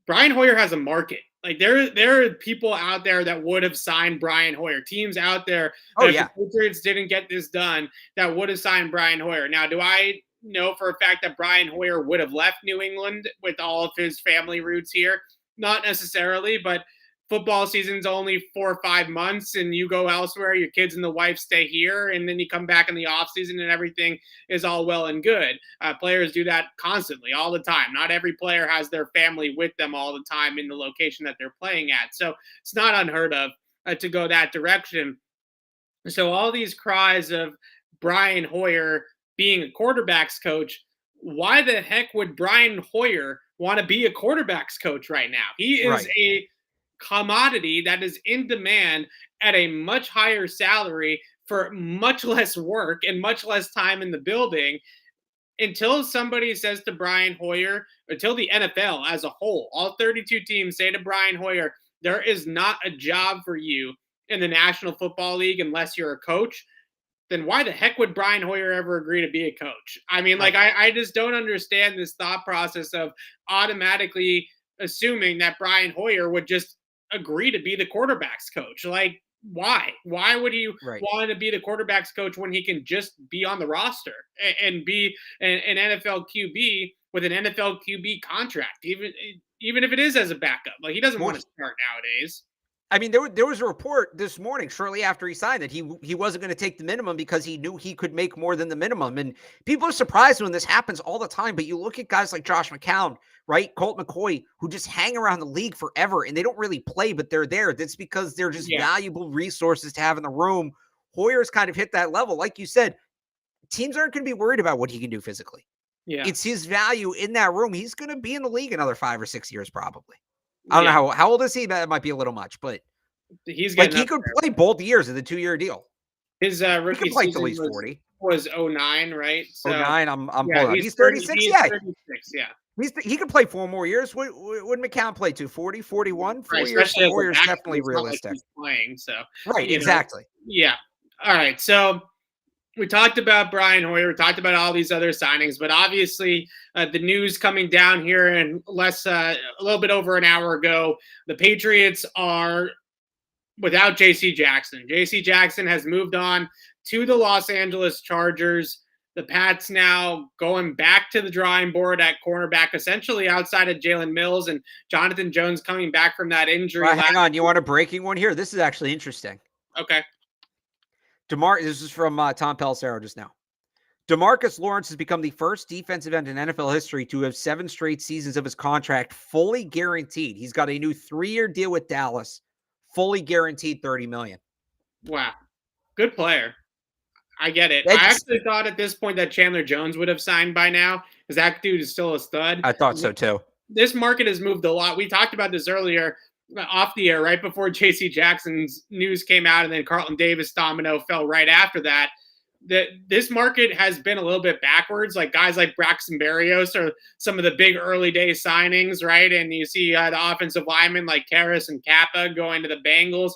Brian Hoyer has a market. Like there are people out there that would have signed Brian Hoyer. Teams out there that if the Patriots didn't get this done, that would have signed Brian Hoyer. Now, do I know for a fact that Brian Hoyer would have left New England with all of his family roots here? Not necessarily, but football season's only 4 or 5 months and you go elsewhere, your kids and the wife stay here, and then you come back in the off season and everything is all well and good. Players do that constantly, all the time. Not every player has their family with them all the time in the location that they're playing at. So it's not unheard of to go that direction. So all these cries of Brian Hoyer being a quarterback's coach, why the heck would Brian Hoyer want to be a quarterback's coach right now? He is a commodity that is in demand at a much higher salary for much less work and much less time in the building. Until somebody says to Brian Hoyer, until the NFL as a whole, all 32 teams say to Brian Hoyer, there is not a job for you in the National Football League unless you're a coach, then why the heck would Brian Hoyer ever agree to be a coach? I mean, like, I just don't understand this thought process of automatically assuming that Brian Hoyer would just agree to be the quarterback's coach. Like, why? Why would he want to be the quarterback's coach when he can just be on the roster and be an NFL QB with an NFL QB contract, even if it is as a backup? Like, he doesn't want to start nowadays. I mean, there was a report this morning, shortly after he signed, that he wasn't going to take the minimum because he knew he could make more than the minimum. And people are surprised when this happens all the time. But you look at guys like Josh McCown, right? Colt McCoy, who just hang around the league forever and they don't really play, but they're there. That's because they're just valuable resources to have in the room. Hoyer's kind of hit that level. Like you said, teams aren't going to be worried about what he can do physically. Yeah, it's his value in that room. He's going to be in the league another 5 or 6 years, probably. I don't know how old is he? That might be a little much, but he's like he could play both years of the 2-year deal. His rookie season till he's 40 was 09, right? So 09. I'm pulling. He's 36. He's 36. Yeah, he could play 4 more years. Would McCown play to 40, 41? 4 years. 4 years definitely realistic. Like playing so exactly. Yeah. All right. So we talked about Brian Hoyer. We talked about all these other signings, but obviously the news coming down here in a little bit over an hour ago, the Patriots are without J.C. Jackson. J.C. Jackson has moved on to the Los Angeles Chargers. The Pats now going back to the drawing board at cornerback, essentially outside of Jalen Mills and Jonathan Jones coming back from that injury. Hang on. You want a breaking one here? This is actually interesting. Okay. This is from Tom Pelissero just now. DeMarcus Lawrence has become the first defensive end in NFL history to have 7 straight seasons of his contract fully guaranteed. He's got a new 3-year deal with Dallas, fully guaranteed $30 million. Wow. Good player. I get it. I actually thought at this point that Chandler Jones would have signed by now because that dude is still a stud. I thought so too. This market has moved a lot. We talked about this earlier off the air, right before J.C. Jackson's news came out, and then Carlton Davis domino fell right after that. This market has been a little bit backwards. Like guys like Braxton Berrios are some of the big early day signings, right? And you see the offensive linemen like Karras and Kappa going to the Bengals.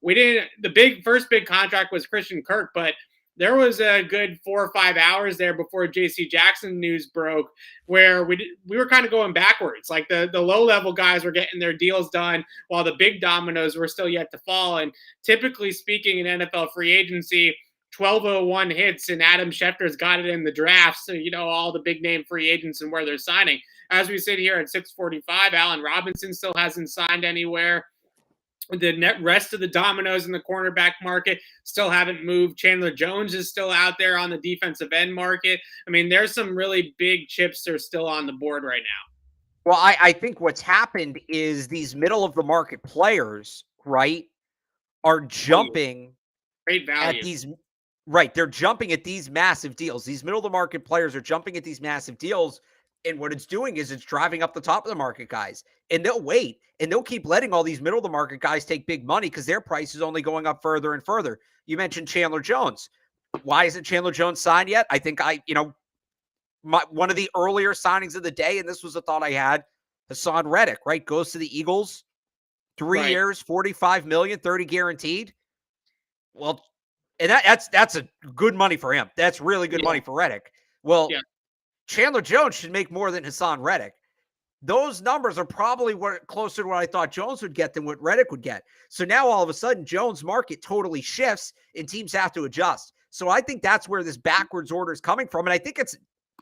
The first big contract was Christian Kirk, but there was a good 4 or 5 hours there before J.C. Jackson news broke where we were kind of going backwards. Like the low-level guys were getting their deals done while the big dominoes were still yet to fall. And typically speaking in NFL free agency, 1201 hits and Adam Schefter's got it in the draft. So, all the big-name free agents and where they're signing. As we sit here at 6:45, Allen Robinson still hasn't signed anywhere. The rest of the dominoes in the cornerback market still haven't moved. Chandler Jones is still out there on the defensive end market. I mean, there's some really big chips that are still on the board right now. Well, I think what's happened is these middle of the market players, right, are jumping great value at these. Right. They're jumping at these massive deals. These middle of the market players are jumping at these massive deals. And what it's doing is it's driving up the top of the market guys. And they'll wait and they'll keep letting all these middle of the market guys take big money because their price is only going up further and further. You mentioned Chandler Jones. Why isn't Chandler Jones signed yet? I think one of the earlier signings of the day, and this was a thought I had, Hassan Reddick, right? Goes to the Eagles, 3 years, 45 million, 30 guaranteed. Well, and that's a good money for him. That's really good money for Reddick. Well, Chandler Jones should make more than Hassan Reddick. Those numbers are probably closer to what I thought Jones would get than what Reddick would get. So now all of a sudden, Jones' market totally shifts and teams have to adjust. So I think that's where this backwards order is coming from. And I think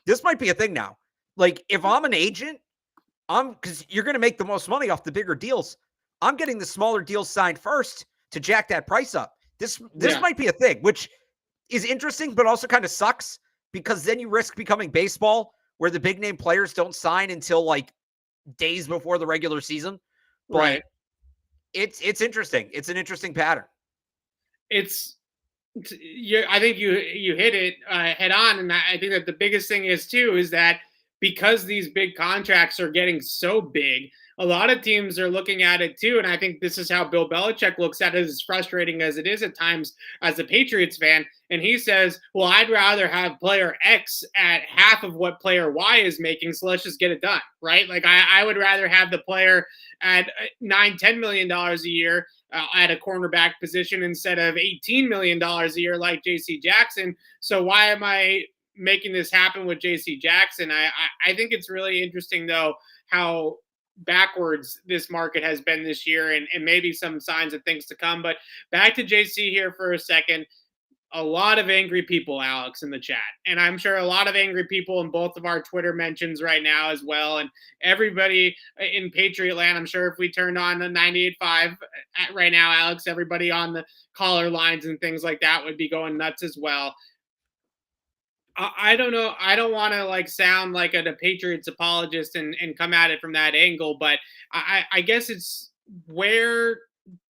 this might be a thing now. Like if I'm an agent, because you're going to make the most money off the bigger deals. I'm getting the smaller deals signed first to jack that price up. This might be a thing, which is interesting, but also kind of sucks because then you risk becoming baseball where the big name players don't sign until like days before the regular season. But it's interesting. It's an interesting pattern. I think you hit it head on. And I think that the biggest thing is that because these big contracts are getting so big, a lot of teams are looking at it too. And I think this is how Bill Belichick looks at it, as frustrating as it is at times as a Patriots fan. And he says, well, I'd rather have player X at half of what player Y is making. So let's just get it done. Right. Like I would rather have the player at $9-10 million a year at a cornerback position instead of $18 million a year like JC Jackson. So why am I making this happen with JC Jackson? I think it's really interesting, though, how backwards this market has been this year and maybe some signs of things to come. But back to JC here for a second. A lot of angry people, Alex, in the chat. And I'm sure a lot of angry people in both of our Twitter mentions right now as well. And everybody in Patriot land, I'm sure if we turned on the 98.5 right now, Alex, everybody on the caller lines and things like that would be going nuts as well. I don't know. I don't want to sound like a Patriots apologist and come at it from that angle, but I guess it's where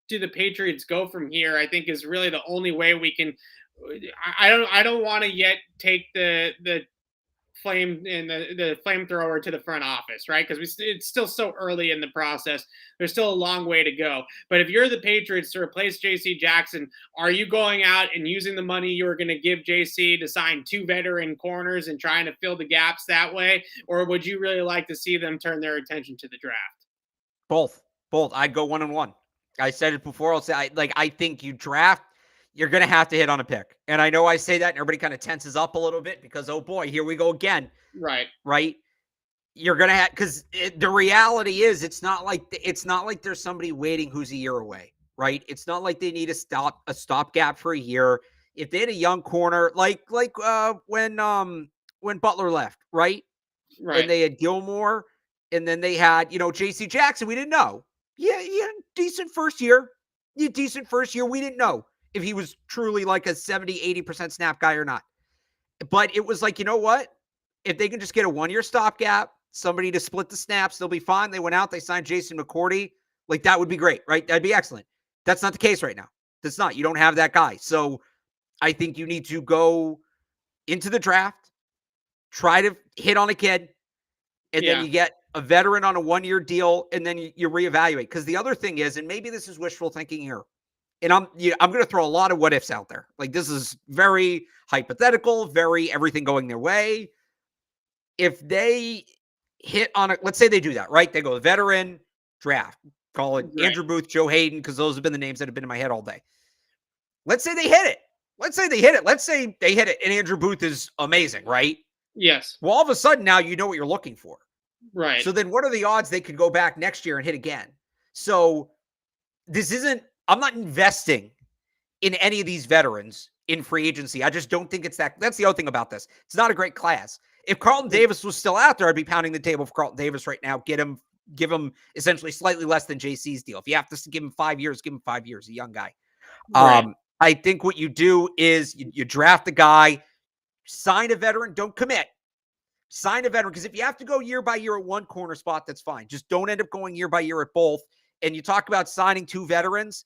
do the Patriots go from here? I think is really the only way we can. I don't want to yet take the flame and the flamethrower to the front office, right? Because it's still so early in the process. There's still a long way to go. But if you're the Patriots to replace JC Jackson, are you going out and using the money you were going to give JC to sign 2 veteran corners and trying to fill the gaps that way? Or would you really like to see them turn their attention to the draft? Both. I'd go 1-1. I said it before. I'll say, I think you draft, you're going to have to hit on a pick. And I know I say that and everybody kind of tenses up a little bit because, oh boy, here we go again. Right. You're going to have, because the reality is it's not like there's somebody waiting who's a year away, right? It's not like they need a stopgap for a year. If they had a young corner, like when Butler left, right? And they had Gilmore and then they had, JC Jackson, we didn't know. Yeah, decent first year. We didn't know if he was truly like a 70-80% snap guy or not. But it was like, you know what? If they can just get a 1-year stopgap, somebody to split the snaps, they'll be fine. They went out, they signed Jason McCourty. Like, that would be great, right? That'd be excellent. That's not the case right now. That's not. You don't have that guy. So I think you need to go into the draft, try to hit on a kid, and then you get a veteran on a 1-year deal, and then you reevaluate. Because the other thing is, and maybe this is wishful thinking here, and I'm going to throw a lot of what ifs out there. Like, this is very hypothetical, very everything going their way. If they hit on let's say they do that, right? They go veteran draft, call it Andrew Booth, Joe Hayden, because those have been the names that have been in my head all day. Let's say they hit it. Let's say they hit it, and Andrew Booth is amazing, right? Yes. Well, all of a sudden now you know what you're looking for. Right. So then what are the odds they could go back next year and hit again? So I'm not investing in any of these veterans in free agency. I just don't think it's that's the other thing about this. It's not a great class. If Carlton Davis was still out there, I'd be pounding the table for Carlton Davis right now. Give him essentially slightly less than JC's deal. If you have to give him 5 years, give him 5 years, a young guy. Right. I think what you do is you draft a guy, sign a veteran, don't commit. Sign a veteran, because if you have to go year by year at one corner spot, that's fine. Just don't end up going year by year at both. And you talk about signing 2 veterans.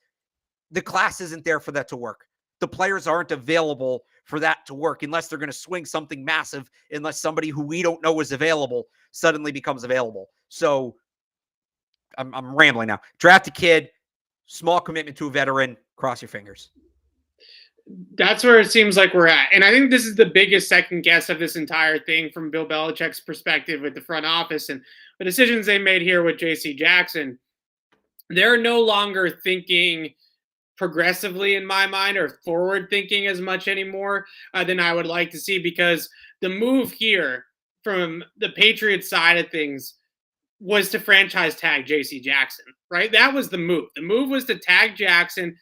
the class isn't there for that to work. The players aren't available for that to work unless they're going to swing something massive, unless somebody who we don't know is available suddenly becomes available. So I'm rambling now. Draft a kid, small commitment to a veteran, cross your fingers. That's where it seems like we're at. And I think this is the biggest second guess of this entire thing from Bill Belichick's perspective with the front office and the decisions they made here with J.C. Jackson. They're no longer thinking progressively in my mind or forward thinking as much anymore than I would like to see, because the move here from the Patriots side of things was to franchise tag J.C. Jackson, right? That was the move. The move was to tag Jackson,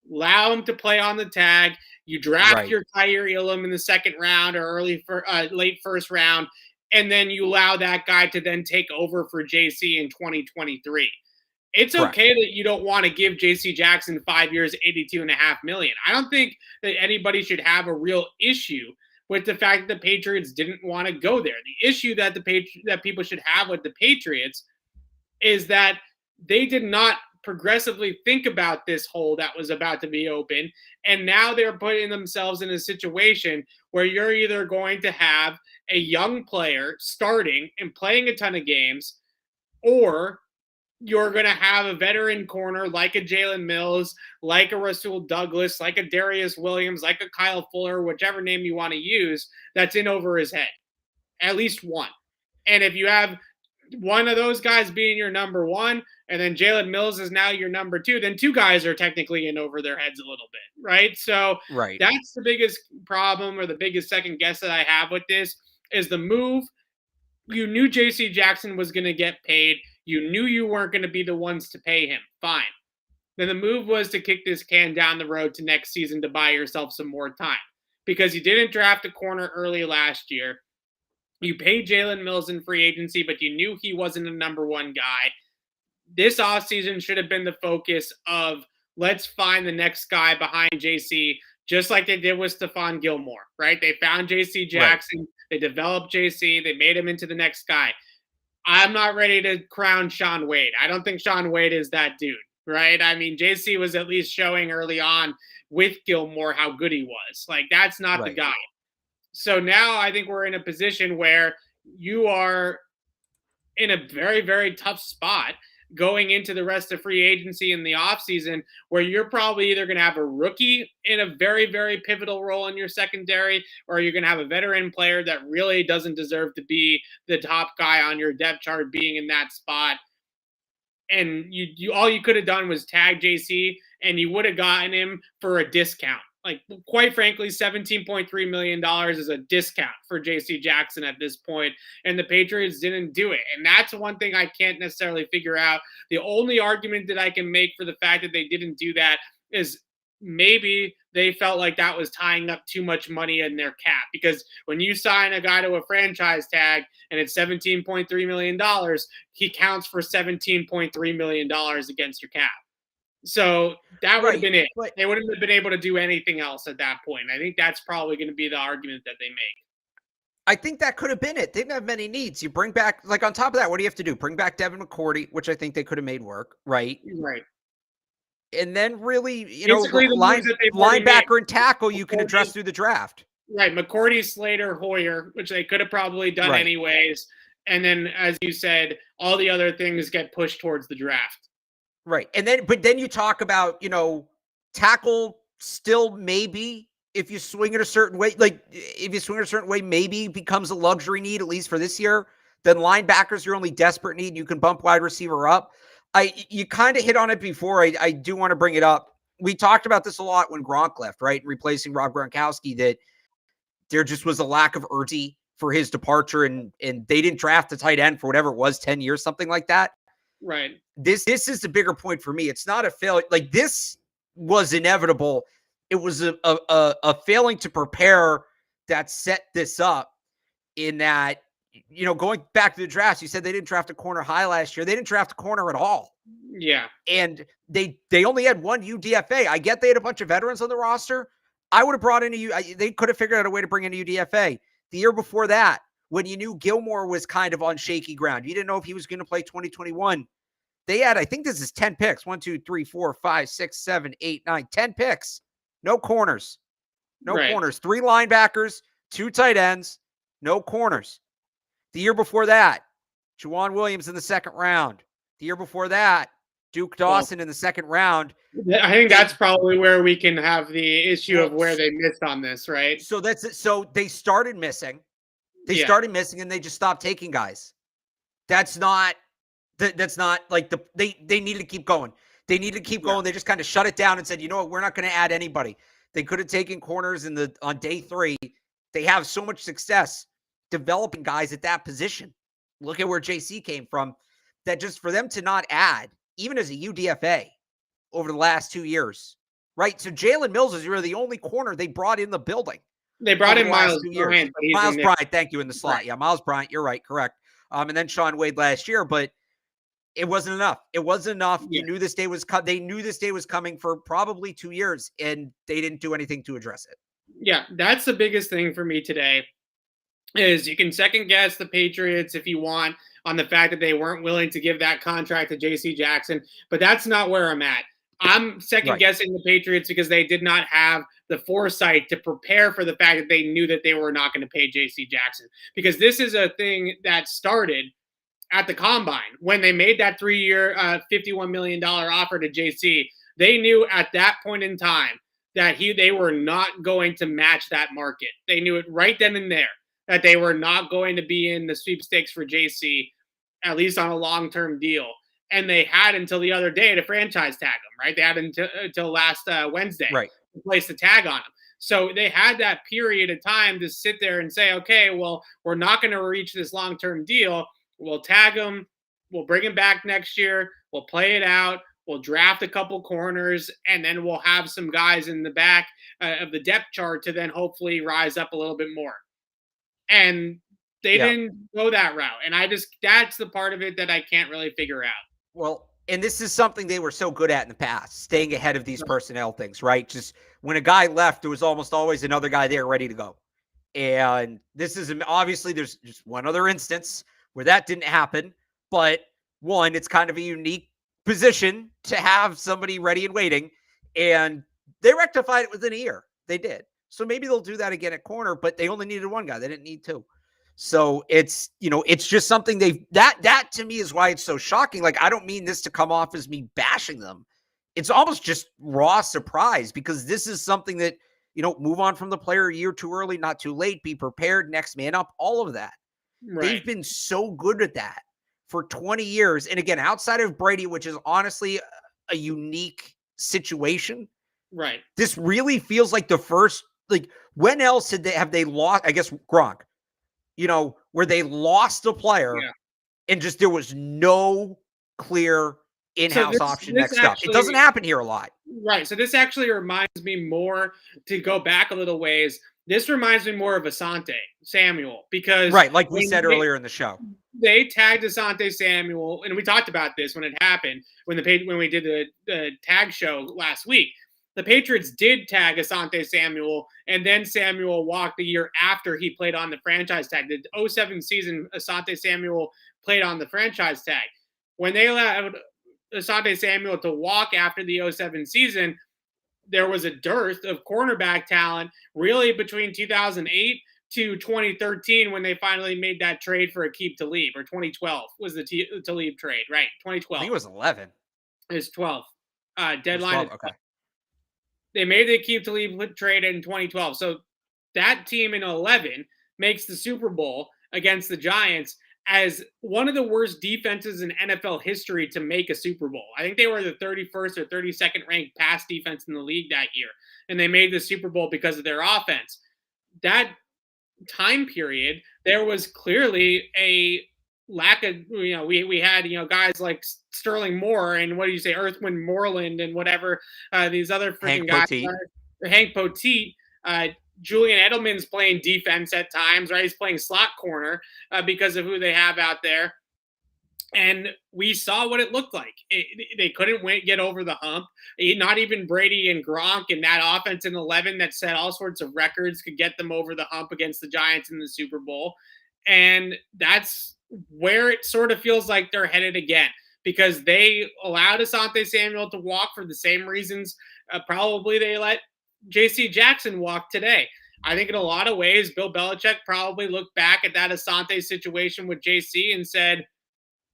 allow him to play on the tag. You draft your Kyer Elam in the second round or late first round, and then you allow that guy to then take over for JC in 2023. It's okay that you don't want to give JC Jackson 5 years, $82.5 million. I don't think that anybody should have a real issue with the fact that the Patriots didn't want to go there. The issue that that people should have with the Patriots is that they did not progressively think about this hole that was about to be open, and now they're putting themselves in a situation where you're either going to have a young player starting and playing a ton of games, or you're going to have a veteran corner like a Jalen Mills, like a Rasul Douglas, like a Darius Williams, like a Kyle Fuller, whichever name you want to use, that's in over his head. At least one. And if you have one of those guys being your number one, and then Jalen Mills is now your number two, then two guys are technically in over their heads a little bit, right? So that's the biggest problem, or the biggest second guess that I have with this is the move. You knew J.C. Jackson was going to get paid. You knew you weren't going to be the ones to pay him. Fine. Then the move was to kick this can down the road to next season to buy yourself some more time, because you didn't draft a corner early last year. You paid Jalen Mills in free agency, but you knew he wasn't a number one guy. This offseason should have been the focus of, let's find the next guy behind JC, just like they did with Stephon Gilmore, right? They found JC Jackson. They developed JC. They made him into the next guy. I'm not ready to crown Shaun Wade. I don't think Shaun Wade is that dude, right? I mean, JC was at least showing early on with Gilmore how good he was. Like, that's not the guy. So now I think we're in a position where you are in a very, very tough spot going into the rest of free agency in the offseason, where you're probably either going to have a rookie in a very, very pivotal role in your secondary, or you're going to have a veteran player that really doesn't deserve to be the top guy on your depth chart being in that spot. And you all you could have done was tag JC, and you would have gotten him for a discount. Like, quite frankly, $17.3 million is a discount for J.C. Jackson at this point, and the Patriots didn't do it. And that's one thing I can't necessarily figure out. The only argument that I can make for the fact that they didn't do that is maybe they felt like that was tying up too much money in their cap, because when you sign a guy to a franchise tag and it's $17.3 million, he counts for $17.3 million against your cap. So that would have been it. They wouldn't have been able to do anything else at that point. I think that's probably going to be the argument that they make. I think that could have been it. They didn't have many needs. You bring back, like, on top of that, what do you have to do? Bring back Devin McCourty, which I think they could have made work, right? Right. And then really, Basically, linebacker and tackle you can address through the draft. Right. McCourty, Slater, Hoyer, which they could have probably done anyways. And then, as you said, all the other things get pushed towards the draft. Right. And then, but then you talk about, tackle still maybe, if you swing it a certain way, maybe becomes a luxury need, at least for this year. Then linebackers, your only desperate need. You can bump wide receiver up. You kind of hit on it before. I do want to bring it up. We talked about this a lot when Gronk left, right? Replacing Rob Gronkowski, that there just was a lack of urgency for his departure, and they didn't draft a tight end for whatever it was, 10 years, something like that. Right. This is the bigger point for me. It's not a failure. Like, this was inevitable. It was a failing to prepare that set this up, in that, going back to the draft, you said they didn't draft a corner high last year. They didn't draft a corner at all. Yeah. And they only had one UDFA. I get they had a bunch of veterans on the roster. I would have brought in they could have figured out a way to bring in a UDFA. The year before that, when you knew Gilmore was kind of on shaky ground, you didn't know if he was going to play 2021. they had, I think this is 10 picks. 1, 2, 3, 4, 5, 6, 7, 8, 9, 10 picks. No corners. No corners. 3 linebackers, 2 tight ends, no corners. The year before that, Juwan Williams in the 2nd round. The year before that, Duke Dawson in the 2nd round. I think that's probably where we can have the issue of where they missed on this, right? So that's it. So they started missing. They started missing, and they just stopped taking guys. That's not like they needed to keep going. They needed to keep going. They just kind of shut it down and said, you know what, we're not going to add anybody. They could have taken corners on day 3. They have so much success developing guys at that position. Look at where JC came from. That just for them to not add, even as a UDFA over the last 2 years, right? So Jalen Mills is really the only corner they brought in the building. They brought in Miles Bryant. Miles Bryant, thank you, in the slot. Right. Yeah, Miles Bryant, you're right, correct. And then Sean Wade last year, but it wasn't enough. It wasn't enough. You knew this day was they knew this day was coming for probably 2 years, and they didn't do anything to address it. Yeah, that's the biggest thing for me today. Is you can second guess the Patriots if you want on the fact that they weren't willing to give that contract to J.C. Jackson, but that's not where I'm at. I'm second guessing the Patriots because they did not have the foresight to prepare for the fact that they knew that they were not going to pay J.C. Jackson, because this is a thing that started at the combine when they made that 3-year, $51 million offer to JC. They knew at that point in time that they were not going to match that market. They knew it right then and there that they were not going to be in the sweepstakes for JC, at least on a long-term deal. And they had until the other day to franchise tag him, right? They had until last Wednesday to place the tag on him. So they had that period of time to sit there and say, okay, well, we're not going to reach this long-term deal. We'll tag him. We'll bring him back next year. We'll play it out. We'll draft a couple corners, and then we'll have some guys in the back of the depth chart to then hopefully rise up a little bit more. And they didn't go that route. And that's the part of it that I can't really figure out. Well, and this is something they were so good at in the past, staying ahead of these personnel things, right? Just when a guy left, there was almost always another guy there ready to go. And this is obviously there's just one other instance where that didn't happen. But one, it's kind of a unique position to have somebody ready and waiting. And they rectified it within a year. They did. So maybe they'll do that again at corner, but they only needed one guy. They didn't need 2. So it's, it's just something that to me is why it's so shocking. Like, I don't mean this to come off as me bashing them. It's almost just raw surprise, because this is something that, move on from the player a year too early, not too late, be prepared, next man up, all of that. Right. They've been so good at that for 20 years. And again, outside of Brady, which is honestly a unique situation. Right. This really feels like the first, when else have they lost, I guess Gronk, where they lost a player and just there was no clear in-house option next up. It doesn't happen here a lot. Right. So this actually reminds me more, to go back a little ways, this reminds me more of Asante Samuel, because like we said earlier in the show, they tagged Asante Samuel, and we talked about this when it happened, when we did the tag show last week. The Patriots did tag Asante Samuel, and then Samuel walked the year after he played on the franchise tag. The 2007 season, Asante Samuel played on the franchise tag. When they allowed Asante Samuel to walk after the 2007 season, there was a dearth of cornerback talent really between 2008 to 2013, when they finally made that trade for Aqib Talib, or 2012 was the Talib trade, right? 2012. I think it was 11. It's 12. Deadline. 12, okay. They made the Aqib Talib trade in 2012. So that team in 11 makes the Super Bowl against the Giants as one of the worst defenses in NFL history to make a Super Bowl. I think they were the 31st or 32nd ranked pass defense in the league that year, and they made the Super Bowl because of their offense. That time period, there was clearly a lack of, we had, guys like Sterling Moore and Earthwind Moreland and whatever, these other freaking guys. Hank Poteet. Julian Edelman's playing defense at times, right? He's playing slot corner because of who they have out there. And we saw what it looked like. They couldn't get over the hump. Not even Brady and Gronk and that offense in 11 that set all sorts of records could get them over the hump against the Giants in the Super Bowl. And that's where it sort of feels like they're headed again, because they allowed Asante Samuel to walk for the same reasons probably they let J.C. Jackson walk today. I think in a lot of ways, Bill Belichick probably looked back at that Asante situation with J.C. and said,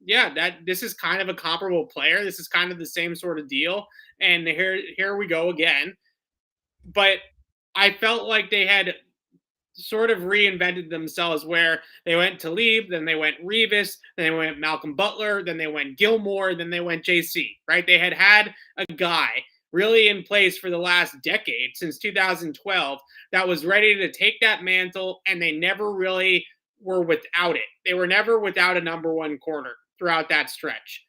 yeah, this is kind of a comparable player. This is kind of the same sort of deal. And here we go again. But I felt like they had sort of reinvented themselves where they went Talib, then they went Revis, then they went Malcolm Butler, then they went Gilmore, then they went JC, right? They had a guy really in place for the last decade, since 2012, that was ready to take that mantle, and they never really were without it. They were never without a number one corner throughout that stretch.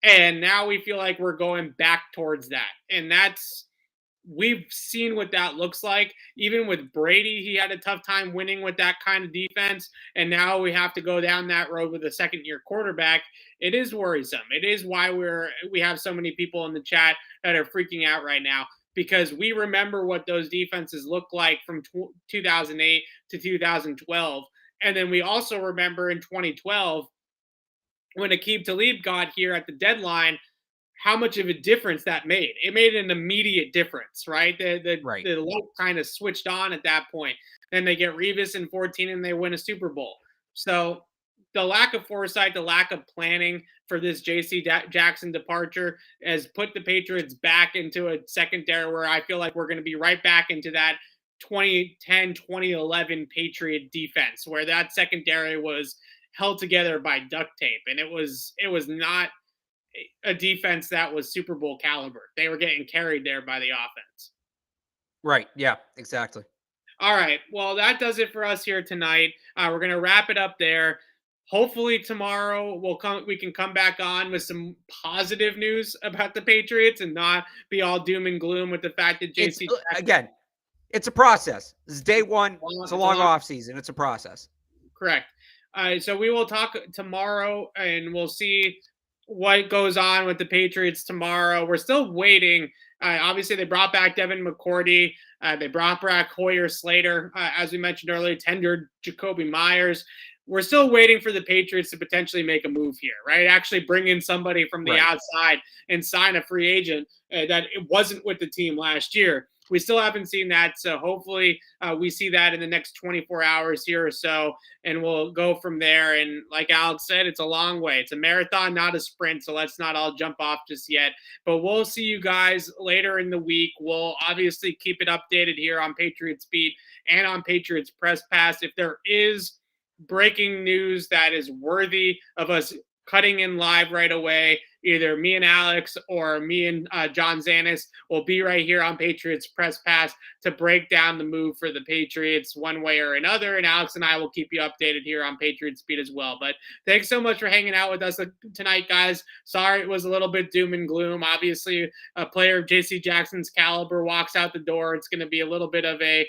And now we feel like we're going back towards that. And we've seen what that looks like. Even with Brady, he had a tough time winning with that kind of defense. And now we have to go down that road with a second-year quarterback. It is worrisome. It is why we have so many people in the chat that are freaking out right now, because we remember what those defenses looked like from 2008 to 2012. And then we also remember in 2012, when Aqib Talib got here at the deadline, how much of a difference that made. It made an immediate difference, right? The light kind of switched on at that point. Then they get Revis in 14 and they win a Super Bowl. So the lack of foresight, the lack of planning for this J.C. Jackson departure has put the Patriots back into a secondary where I feel like we're going to be right back into that 2010, 2011 Patriot defense, where that secondary was held together by duct tape. And it was not a defense that was Super Bowl caliber. They were getting carried there by the offense. Right. Yeah, exactly. All right. Well, that does it for us here tonight. We're going to wrap it up there. Hopefully tomorrow we can come back on with some positive news about the Patriots and not be all doom and gloom with the fact that JC again, it's a process. This is day one. It's a long off season. It's a process. Correct. So we will talk tomorrow and we'll see what goes on with the Patriots tomorrow. We're still waiting. Obviously, they brought back Devin McCourty. They brought back Hoyer Slater, as we mentioned earlier, tendered Jacoby Myers. We're still waiting for the Patriots to potentially make a move here, right? Actually bring in somebody from the outside and sign a free agent that it wasn't with the team last year. We still haven't seen that, so hopefully we see that in the next 24 hours here or so, and we'll go from there. And like Alex said, it's a long way. It's a marathon, not a sprint, so let's not all jump off just yet. But we'll see you guys later in the week. We'll obviously keep it updated here on Patriots Beat and on Patriots Press Pass. If there is breaking news that is worthy of us cutting in live right away, either me and Alex or me and John Zanis will be right here on Patriots Press Pass to break down the move for the Patriots one way or another. And Alex and I will keep you updated here on Patriots Beat as well. But thanks so much for hanging out with us tonight, guys. Sorry it was a little bit doom and gloom. Obviously, a player of J.C. Jackson's caliber walks out the door. It's going to be a little bit of a,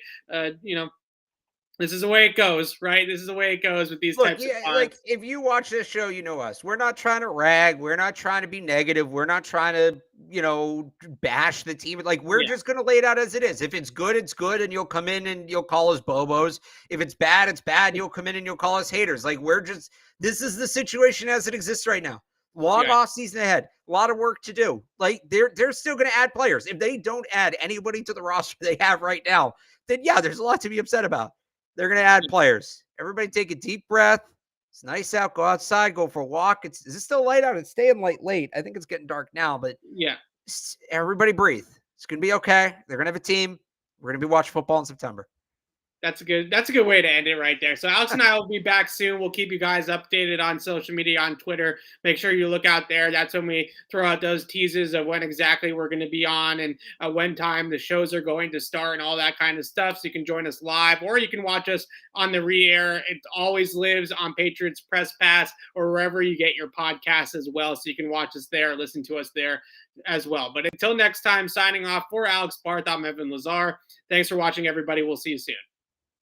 this is the way it goes, right? This is the way it goes with these types of cards. Like if you watch this show, you know us. We're not trying to rag. We're not trying to be negative. We're not trying to, bash the team. Like we're just going to lay it out as it is. If it's good, it's good. And you'll come in and you'll call us bobos. If it's bad, it's bad. You'll come in and you'll call us haters. Like this is the situation as it exists right now. Long off season ahead. A lot of work to do. Like they're still going to add players. If they don't add anybody to the roster they have right now, then there's a lot to be upset about. They're going to add players. Everybody take a deep breath. It's nice out. Go outside. Go for a walk. Is it still light out? It's staying late. I think it's getting dark now, but everybody breathe. It's going to be okay. They're going to have a team. We're going to be watching football in September. That's a good way to end it right there. So Alex and I will be back soon. We'll keep you guys updated on social media, on Twitter. Make sure you look out there. That's when we throw out those teases of when exactly we're going to be on and when time the shows are going to start and all that kind of stuff. So you can join us live or you can watch us on the re-air. It always lives on Patriots Press Pass or wherever you get your podcasts as well. So you can watch us there, listen to us there as well. But until next time, signing off for Alex Barth, I'm Evan Lazar. Thanks for watching, everybody. We'll see you soon.